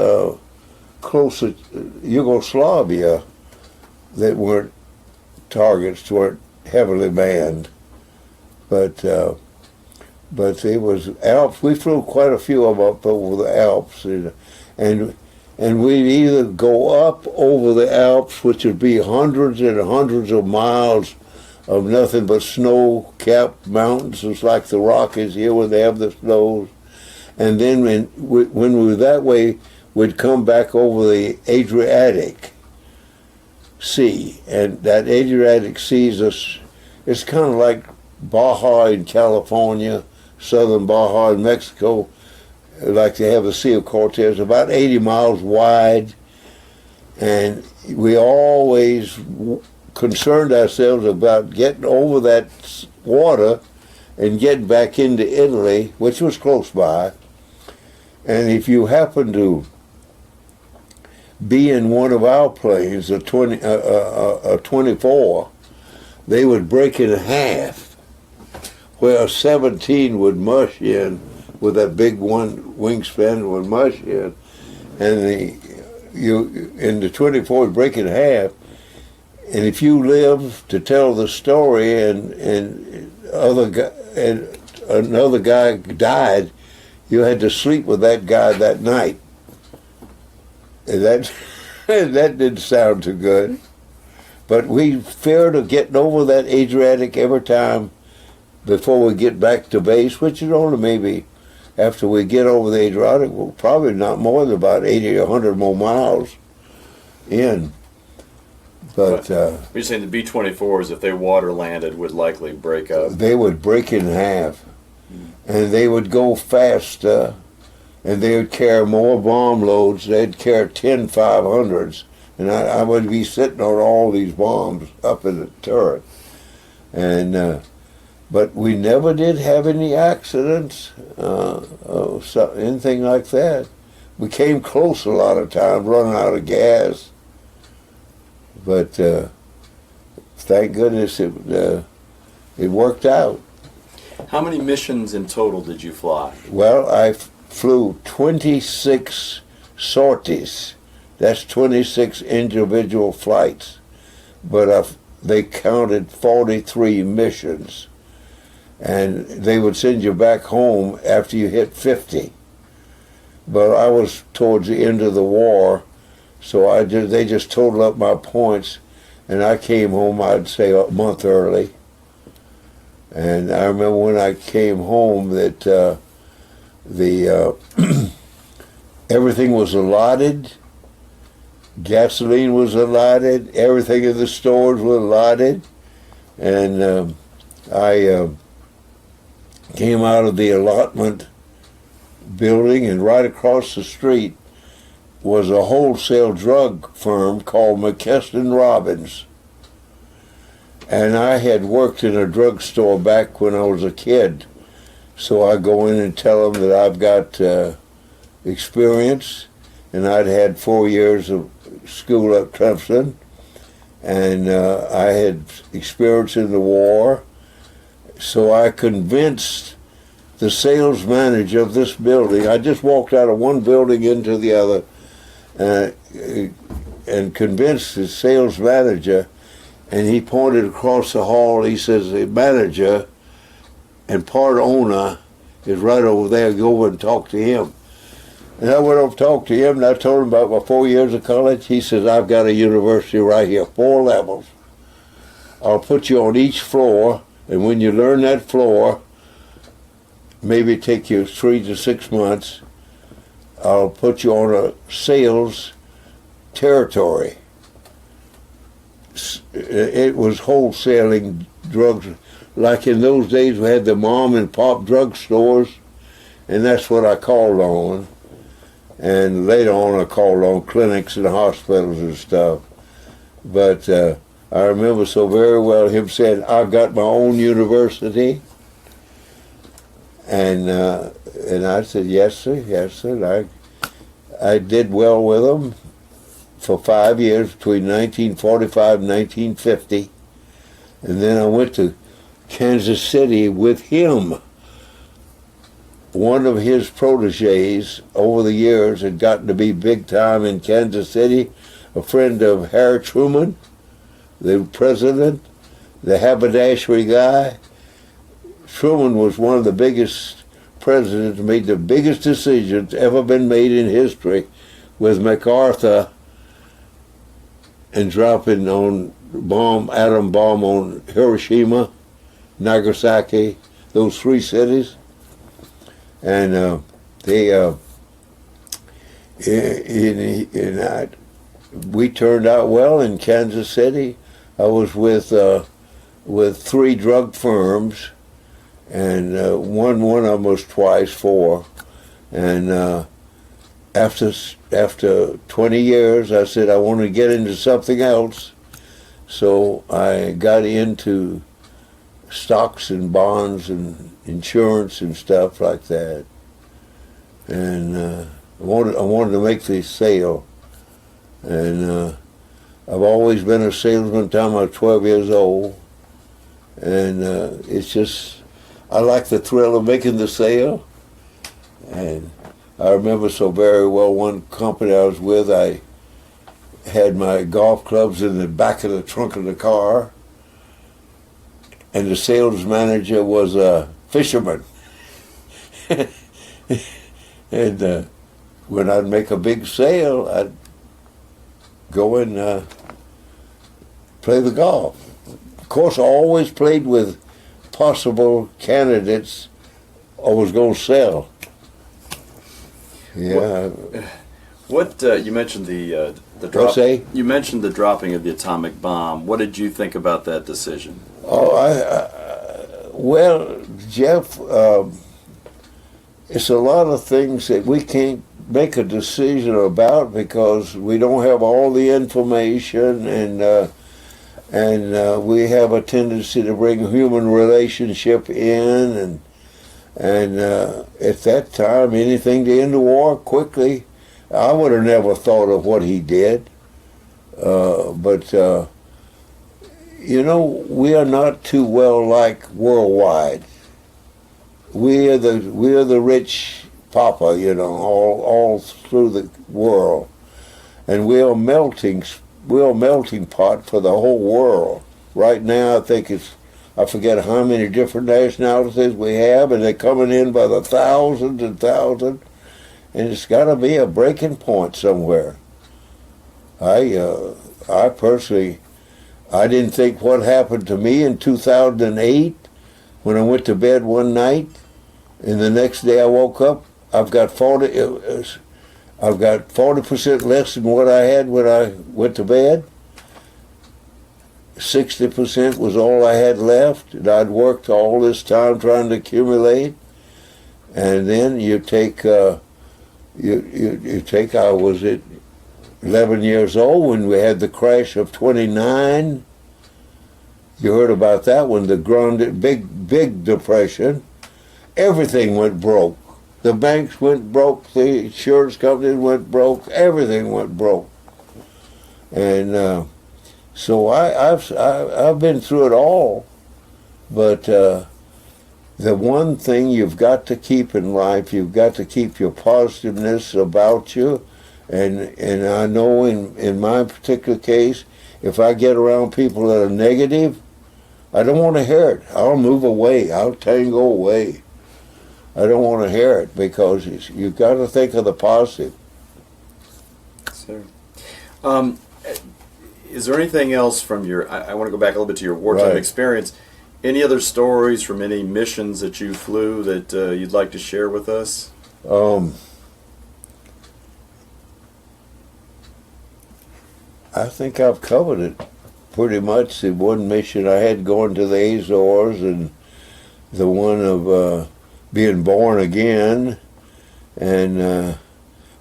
close to Yugoslavia that weren't weren't heavily manned, but it was Alps. We flew quite a few of them up over the Alps, and we'd either go up over the Alps, which would be hundreds and hundreds of miles of nothing but snow-capped mountains. It's like the Rockies here when they have the snows. And then when we were that way, we'd come back over the Adriatic Sea. And that Adriatic Sea it's kind of like Baja in California, southern Baja in Mexico, like they have the Sea of Cortez, about 80 miles wide. And we always concerned ourselves about getting over that water and getting back into Italy, which was close by. And if you happen to be in one of our planes, a 24, they would break in half, where a 17 would mush in with that big one wingspan would mush in, and the 24 would break in half. And if you live to tell the story, and another guy died, you had to sleep with that guy that night. And that didn't sound too good. But we feared of getting over that Adriatic every time before we get back to base, which is only maybe after we get over the Adriatic, well, probably not more than about 80 or 100 more miles in. But you're saying the B-24s, if they water landed, would likely break up? They would break in half, and they would go faster, and they would carry more bomb loads. They'd carry 10 500s, and I would be sitting on all these bombs up in the turret. And but we never did have any accidents, anything like that. We came close a lot of times, running out of gas. But thank goodness it worked out. How many missions in total did you fly? Well, I flew 26 sorties. That's 26 individual flights. But they counted 43 missions. And they would send you back home after you hit 50. But I was towards the end of the war, so they just totaled up my points, and I came home, I'd say, a month early. And I remember when I came home that everything was allotted, gasoline was allotted, everything in the stores was allotted, and I came out of the allotment building, and right across the street was a wholesale drug firm called McKeston Robbins. And I had worked in a drugstore back when I was a kid. So I go in and tell them that I've got experience, and I'd had 4 years of school at Clemson, and I had experience in the war. So I convinced the sales manager of this building. I just walked out of one building into the other, and convinced the sales manager, and he pointed across the hall. He says, the manager and part owner is right over there. Go over and talk to him. And I went over and talked to him, and I told him about my 4 years of college. He says, I've got a university right here, 4 levels. I'll put you on each floor, and when you learn that floor, maybe take you 3 to 6 months, I'll put you on a sales territory. It was wholesaling drugs. Like in those days, we had the mom and pop drug stores, and that's what I called on. And later on, I called on clinics and hospitals and stuff. But I remember so very well him saying, I've got my own university, And I said, yes, sir, yes, sir. I did well with them for 5 years between 1945 and 1950. And then I went to Kansas City with him. One of his proteges over the years had gotten to be big time in Kansas City, a friend of Harry Truman, the president, the haberdashery guy. Truman was one of the biggest presidents, made the biggest decisions ever been made in history with MacArthur and dropping atom bomb on Hiroshima, Nagasaki, those three cities. And we turned out well in Kansas City. I was with three drug firms, and one of them was twice four. And after 20 years, I said I want to get into something else. So I got into stocks and bonds and insurance and stuff like that. And I wanted to make the sale. And I've always been a salesman till I was 12 years old. And it's just, I like the thrill of making the sale. And I remember so very well one company I was with, I had my golf clubs in the back of the trunk of the car, and the sales manager was a fisherman. And when I'd make a big sale, I'd go and play the golf. Of course, I always played with possible candidates I was going to sell. Yeah. What you mentioned the drop? You mentioned the dropping of the atomic bomb. What did you think about that decision? Oh, well, Jeff, it's a lot of things that we can't make a decision about because we don't have all the information, and we have a tendency to bring human relationship in, and at that time, anything to end the war quickly. I would have never thought of what he did, but you know, we are not too well liked worldwide. We are the rich papa, you know, all through the world, and we are a melting pot for the whole world. Right now, I think I forget how many different nationalities we have, and they're coming in by the thousands and thousands, and it's got to be a breaking point somewhere. I personally, I didn't think what happened to me in 2008 when I went to bed one night, and the next day I woke up, I've got 40% less than what I had when I went to bed. 60% was all I had left, and I'd worked all this time trying to accumulate. And then you take, I was at 11 years old when we had the crash of 29. You heard about that one, the big depression. Everything went broke. The banks went broke, the insurance companies went broke, everything went broke. And so I've been through it all, but the one thing you've got to keep in life, you've got to keep your positiveness about you, and I know in my particular case, if I get around people that are negative, I don't want to hear it. I'll move away. I'll tango away. I don't want to hear it because you've got to think of the positive. Sir. Is there anything else from your, I want to go back a little bit to your wartime experience, any other stories from any missions that you flew that you'd like to share with us? I think I've covered it pretty much. The one mission I had going to the Azores, and the one of being born again, and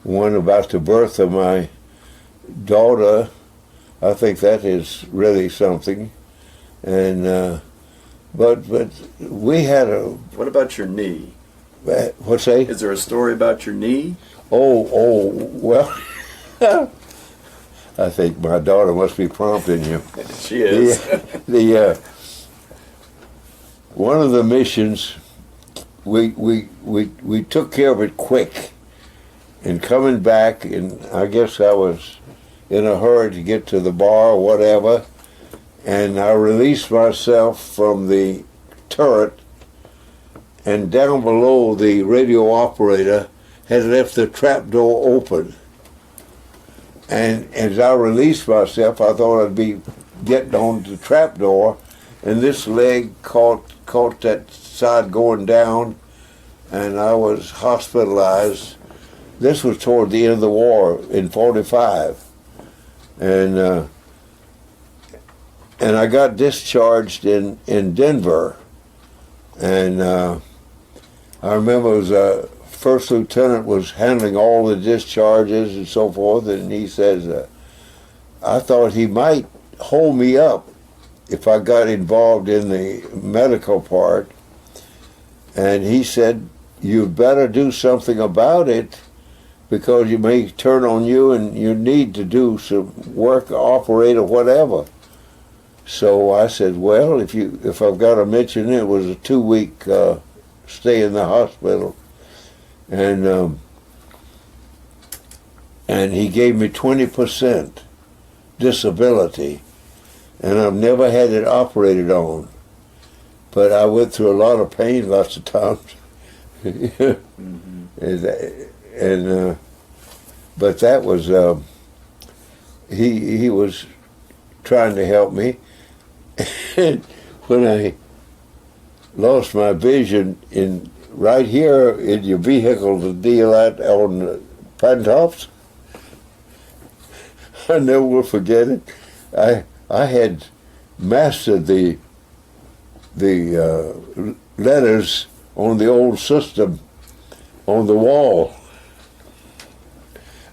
one about the birth of my daughter. I think that is really something. And but we had a. What about your knee? What's that? Is there a story about your knee? Well, I think my daughter must be prompting you. She is. One of the missions, we took care of it quick, and coming back, and I guess I was in a hurry to get to the bar or whatever, and I released myself from the turret, and down below the radio operator had left the trap door open. And as I released myself, I thought I'd be getting on the trap door, and this leg caught that side going down, and I was hospitalized. This was toward the end of the war in '45, and I got discharged in Denver, and I remember it was first lieutenant was handling all the discharges and so forth, and he says, I thought he might hold me up if I got involved in the medical part, and he said, you'd better do something about it because you may turn on you and you need to do some work, operate or whatever. So I said, well, if I've got to mention it, was a 2-week stay in the hospital. And he gave me 20% disability, and I've never had it operated on. But I went through a lot of pain lots of times. But that was he was trying to help me. And when I lost my vision right here in your vehicle, the deal out on Pantops, I never will forget it. I had mastered the letters on the old system on the wall.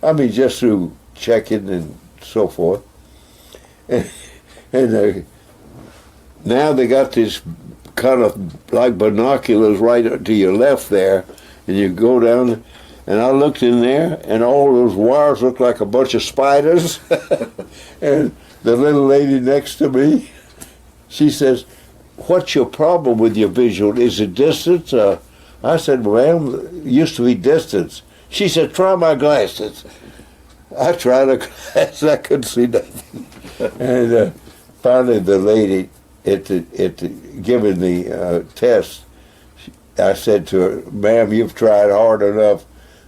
I mean, just through checking and so forth. And now they got this kind of like binoculars right to your left there, and you go down, and I looked in there, and all those wires looked like a bunch of spiders. And the little lady next to me, she says, what's your problem with your visual? Is it distance? I said, ma'am, it used to be distance. She said, try my glasses. I tried a glass, I couldn't see nothing. And finally the lady, given the test, I said to her, ma'am, you've tried hard enough.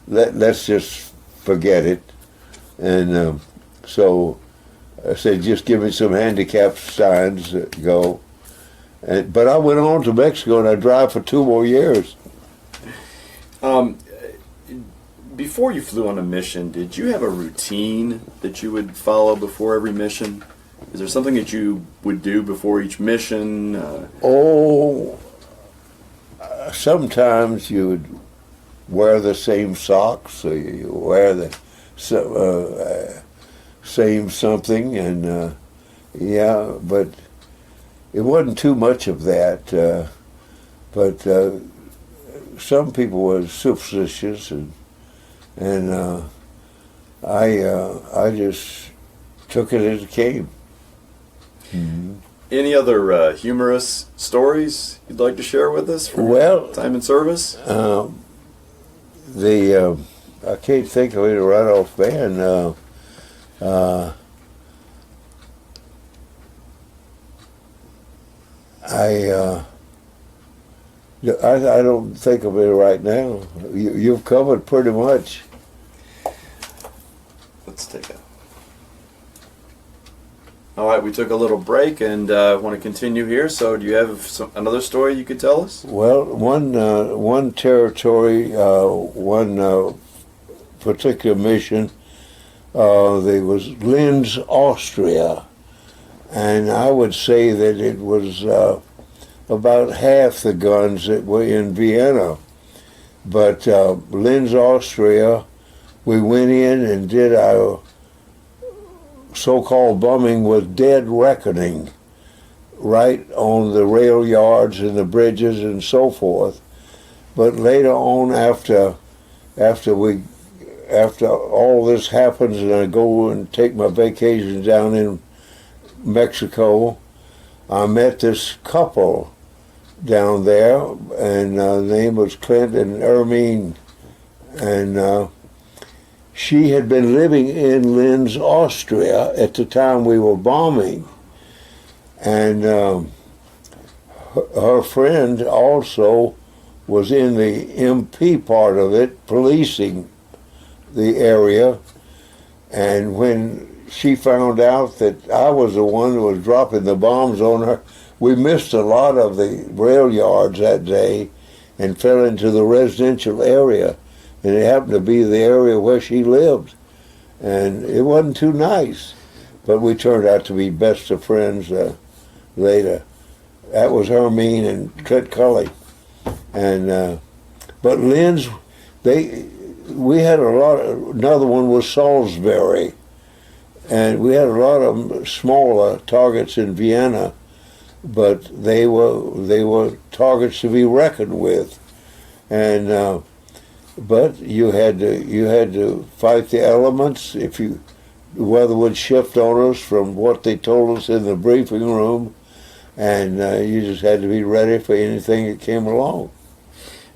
Let's just forget it. And so I said, just give me some handicap signs, go. But I went on to Mexico, and I drive for 2 more years. Before you flew on a mission, did you have a routine that you would follow before every mission? Is there something that you would do before each mission? Sometimes you would wear the same socks, or you wear the same something, and yeah, but it wasn't too much of that. But some people were superstitious, and I just took it as it came. Mm-hmm. Any other humorous stories you'd like to share with us from time in service? I can't think of it right offhand. I don't think of it right now. You've covered pretty much. Let's take a... All right, we took a little break and want to continue here. So do you have another story you could tell us? Well, one territory, one particular mission, there was Linz, Austria. And I would say that it was about half the guns that were in Vienna. But Linz, Austria, we went in and did our so-called bombing with dead reckoning right on the rail yards and the bridges and so forth. But later on, after all this happens, and I go and take my vacations down in Mexico, I met this couple down there, and the name was Clint and Irvin, and she had been living in Linz, Austria at the time we were bombing, and her friend also was in the MP part of it, policing the area, and when she found out that I was the one who was dropping the bombs on her, we missed a lot of the rail yards that day and fell into the residential area, and it happened to be the area where she lived, and it wasn't too nice, but we turned out to be best of friends later. That was Hermine and Clint Cully. And but Linz, we had a lot. Another one was Salisbury, and we had a lot of smaller targets in Vienna, but they were targets to be reckoned with, and but you had to fight the elements. If the weather would shift on us from what they told us in the briefing room, and you just had to be ready for anything that came along.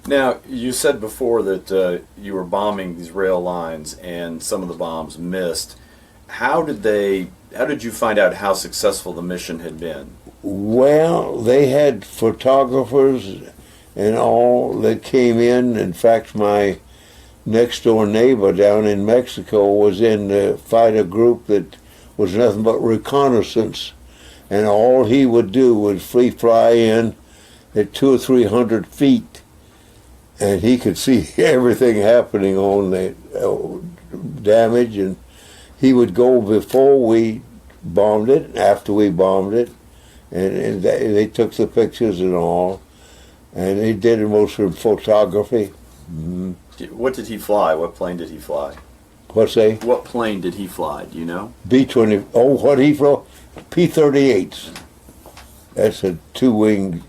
Now, you said before that you were bombing these rail lines and some of the bombs missed. How did you find out how successful the mission had been? Well, they had photographers and all that came in. In fact, my next door neighbor down in Mexico was in the fighter group that was nothing but reconnaissance, and all he would do was fly in at 200 or 300 feet, and he could see everything happening on the damage, and he would go before we bombed it, after we bombed it, and they took the pictures and all, and they did it mostly in photography. Mm-hmm. What did he fly? What plane did he fly? What's that? What plane did he fly? Do you know? B-20. Oh, what he flew? P-38s. That's a two-wing,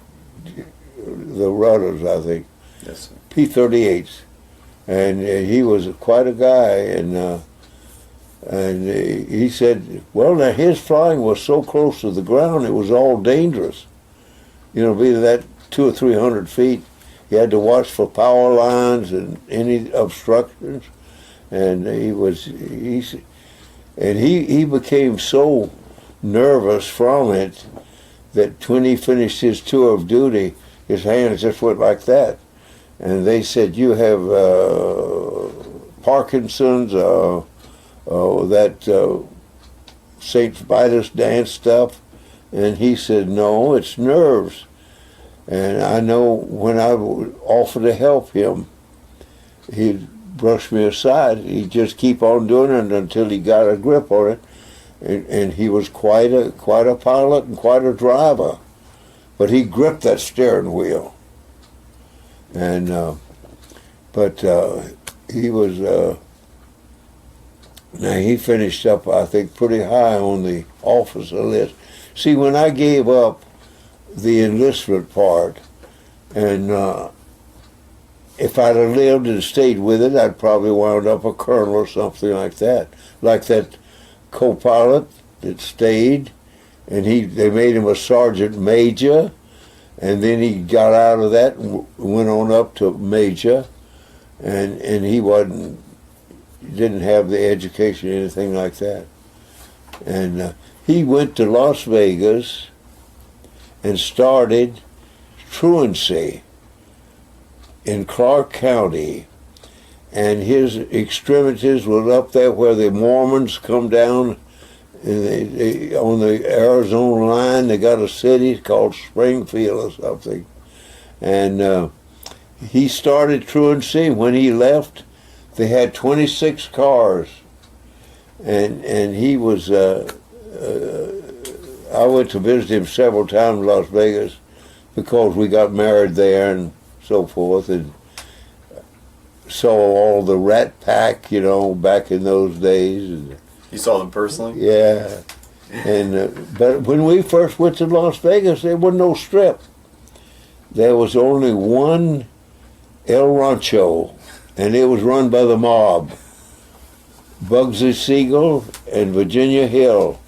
the rudders, I think. Yes, sir. P-38s, and he was quite a guy, and he said, well, now his flying was so close to the ground, it was all dangerous. You know, being that 200 or 300 feet, you had to watch for power lines and any obstructions, and he became so nervous from it that when he finished his tour of duty, his hands just went like that. And they said, you have Parkinson's, that St. Vitus dance stuff. And he said, no, it's nerves. And I know when I would offer to help him, he'd brush me aside. He'd just keep on doing it until he got a grip on it. And he was quite a pilot and quite a driver. But he gripped that steering wheel. And but he was now he finished up, I think, pretty high on the officer list. See, when I gave up the enlistment part, and if I'd have lived and stayed with it, I'd probably wound up a colonel or something like that. Like that co-pilot that stayed, and they made him a sergeant major. And then he got out of that and went on up to major, and he didn't have the education or anything like that. And he went to Las Vegas and started truancy in Clark County, and his extremities were up there where the Mormons come down. And on the Arizona line, they got a city called Springfield or something. And he started truancy. When he left, they had 26 cars. And he was, I went to visit him several times in Las Vegas because we got married there and so forth, and saw all the Rat Pack, you know, back in those days. And, you saw them personally? yeah. And but when we first went to Las Vegas, there was no strip. There was only one El Rancho, and it was run by the mob. Bugsy Siegel and Virginia Hill.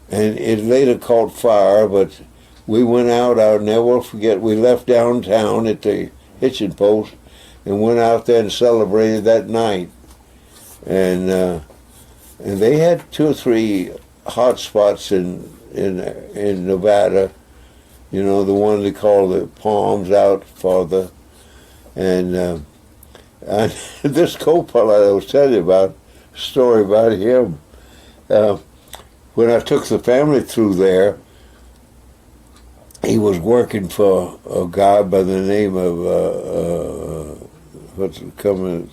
And it later caught fire, but we went out, I'll never forget, we left downtown at the hitching post and went out there and celebrated that night. And they had 2 or 3 hot spots in Nevada, you know, the one they call the Palms out farther. And this co-pilot I was telling you about, story about him, when I took the family through there, he was working for a guy by the name of, what's coming,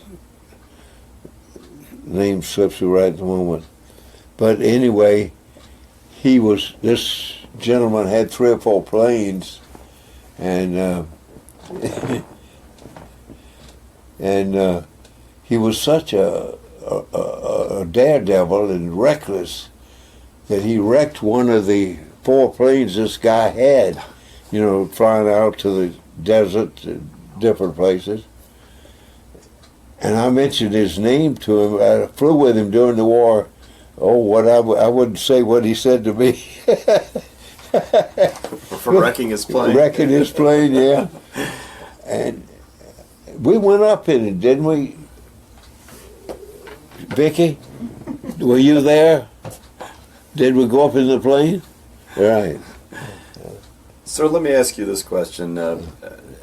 name slips me right at the moment. But anyway, this gentleman had 3 or 4 planes, and and he was such a daredevil and reckless that he wrecked one of the 4 planes this guy had, you know, flying out to the desert and different places. And I mentioned his name to him. I flew with him during the war. Oh, I wouldn't say what he said to me. For wrecking his plane. Wrecking his plane, yeah. And we went up in it, didn't we? Vicky, were you there? Did we go up in the plane? Right. Sir, let me ask you this question.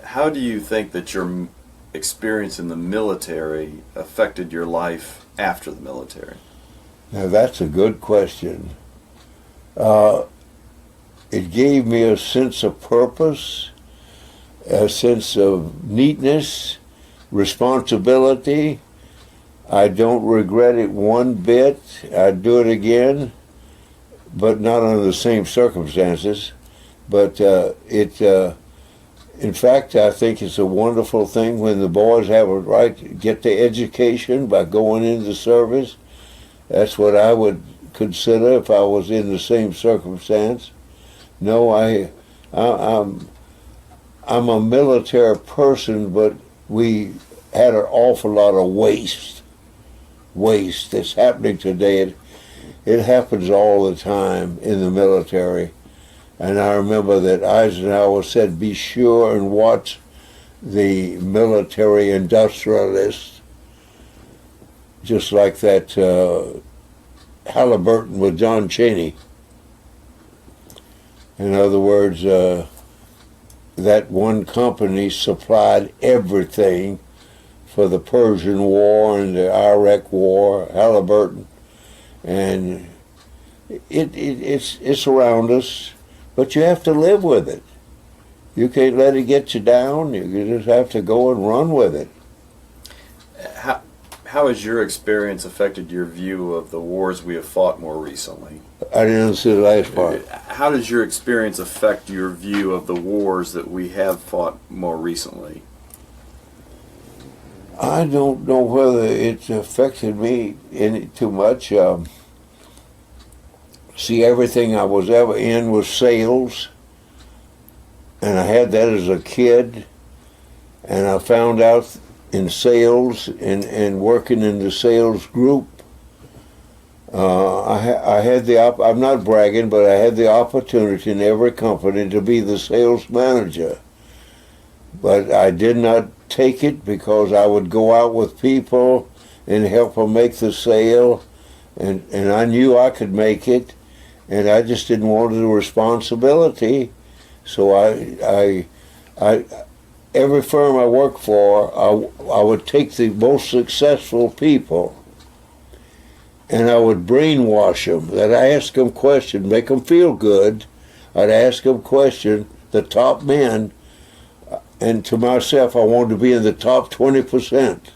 How do you think that your experience in the military affected your life after the military? Now that's a good question. It gave me a sense of purpose, a sense of neatness, responsibility. I don't regret it one bit. I'd do it again, but not under the same circumstances. But in fact, I think it's a wonderful thing when the boys have a right to get the education by going into service. That's what I would consider if I was in the same circumstance. No, I'm a military person, but we had an awful lot of waste that's happening today. It happens all the time in the military. And I remember that Eisenhower said, be sure and watch the military industrialists, just like that Halliburton with John Cheney. In other words, that one company supplied everything for the Persian War and the Iraq War, Halliburton. And it's around us. But you have to live with it. You can't let it get you down. You just have to go and run with it. How has your experience affected your view of the wars we have fought more recently? I didn't understand the last part. How does your experience affect your view of the wars that we have fought more recently? I don't know whether it's affected me any too much. See, everything I was ever in was sales, and I had that as a kid, and I found out in sales and working in the sales group, I had I'm not bragging, but I had the opportunity in every company to be the sales manager. But I did not take it because I would go out with people and help them make the sale, and I knew I could make it. And I just didn't want the responsibility, so I every firm I worked for, I would take the most successful people, and I would brainwash them. I'd ask them questions, make them feel good. I'd ask them questions, the top men, and to myself, I wanted to be in the top 20%.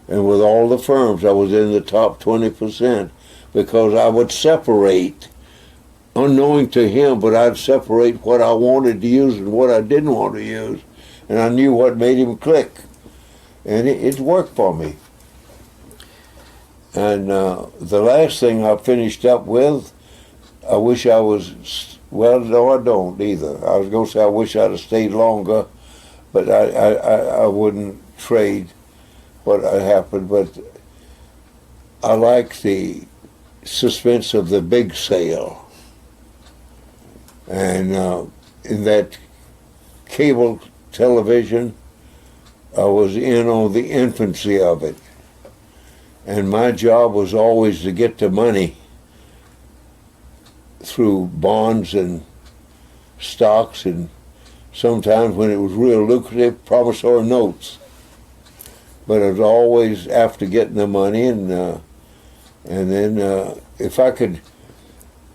And with all the firms, I was in the top 20% because I would separate. Unknowing to him, but I'd separate what I wanted to use and what I didn't want to use, and I knew what made him click, and it worked for me. And the last thing I finished up with, I wish I was, well, no, I don't either. I was going to say I wish I'd have stayed longer. but I wouldn't trade what happened. But I like the suspense of the big sale, and in that cable television, I was in on the infancy of it, and my job was always to get the money through bonds and stocks, and sometimes when it was real lucrative, promissory notes. But it was always after getting the money, and then if I could,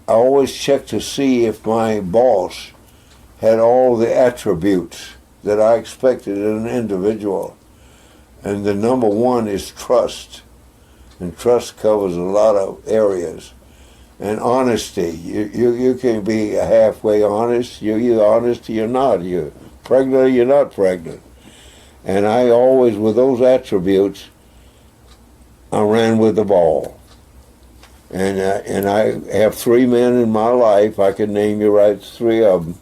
I always check to see if my boss had all the attributes that I expected in an individual. And the number one is trust. And trust covers a lot of areas. And honesty. You can be halfway honest. You're either honest or you're not. You're pregnant or you're not pregnant. And I always, with those attributes, I ran with the ball. And I have three men in my life. I can name you right three of them.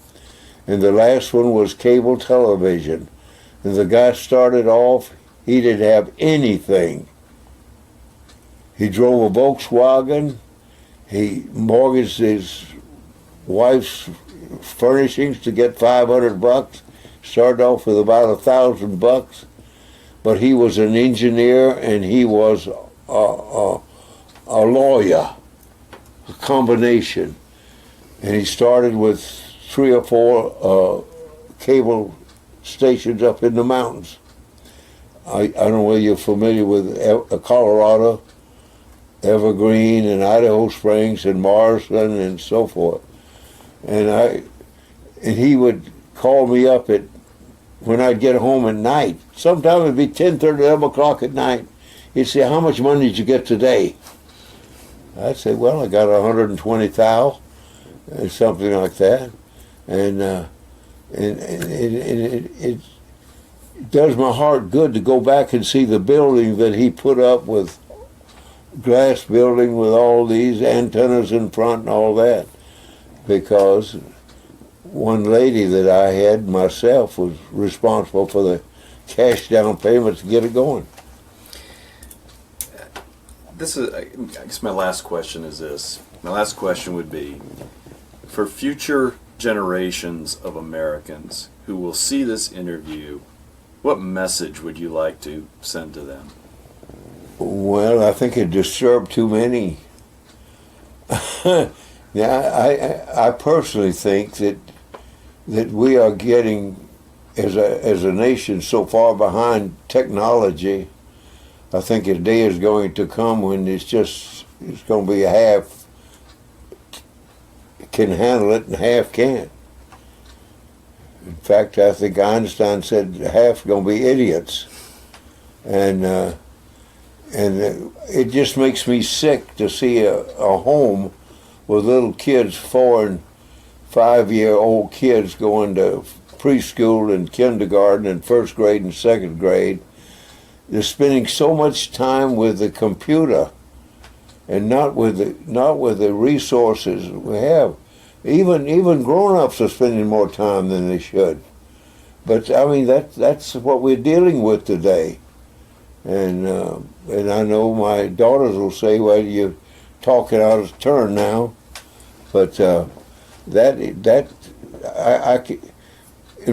And the last one was cable television. And the guy started off, he didn't have anything. He drove a Volkswagen. He mortgaged his wife's furnishings to get $500. Started off with about $1,000. But he was an engineer and he was a lawyer, a combination. And he started with 3 or 4 cable stations up in the mountains. I don't know whether you're familiar with Colorado, Evergreen and Idaho Springs and Morrison and so forth. And he would call me up when I'd get home at night. Sometimes it'd be 10:30, 11 o'clock at night. He'd say, "How much money did you get today?" I'd say, "Well, I got 120,000 and something like that." And it does my heart good to go back and see the building that he put up, with glass building with all these antennas in front and all that, because one lady that I had myself was responsible for the cash down payment to get it going. This is, I guess my last question is this. My last question would be, for future generations of Americans who will see this interview, what message would you like to send to them? Well, I think it disturbed too many. Yeah, I personally think that we are getting, as a nation, so far behind technology. I think a day is going to come when it's going to be half can handle it and half can't. In fact, I think Einstein said half are going to be idiots. And it just makes me sick to see a home with little kids, 4 and 5-year-old kids going to preschool and kindergarten and first grade and second grade. They're spending so much time with the computer and not with the resources we have. Even grown-ups are spending more time than they should. But I mean that's what we're dealing with today. And I know my daughters will say, "Well, you're talking out of turn now." But in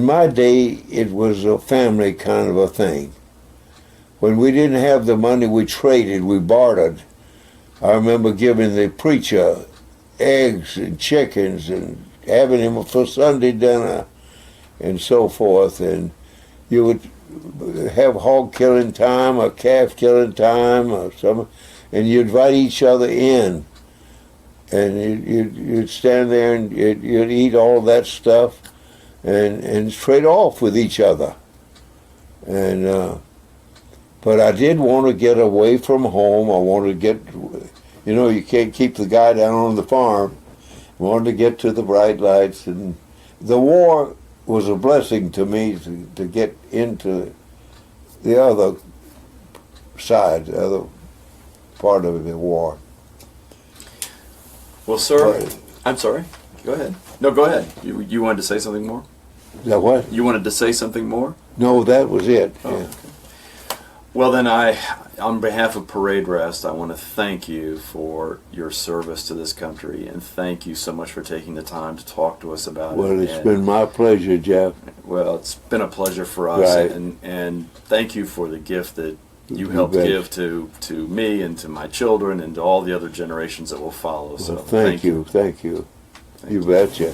my day, it was a family kind of a thing. When we didn't have the money, we traded, we bartered. I remember giving the preacher eggs and chickens and having him for Sunday dinner and so forth. And you would have hog killing time or calf killing time or something, and you'd invite each other in. And you'd stand there and you'd eat all that stuff and trade off with each other. And but I did want to get away from home. I wanted to get, you can't keep the guy down on the farm. I wanted to get to the bright lights. And the war was a blessing to me to get into the other side, the other part of the war. Well, sir, I'm sorry. Go ahead. No, go ahead. You wanted to say something more? Is that what? You wanted to say something more? No, that was it. Oh, Yeah. okay. Well, then on behalf of Parade Rest, I want to thank you for your service to this country, and thank you so much for taking the time to talk to us about it. Well, it's And, been my pleasure, Jeff. well, it's been a pleasure for us, Right. and thank you for the gift that you You helped bet. give to me and to my children and to all the other generations that will follow. So Well, thank you. Thank you. Thank You you. betcha.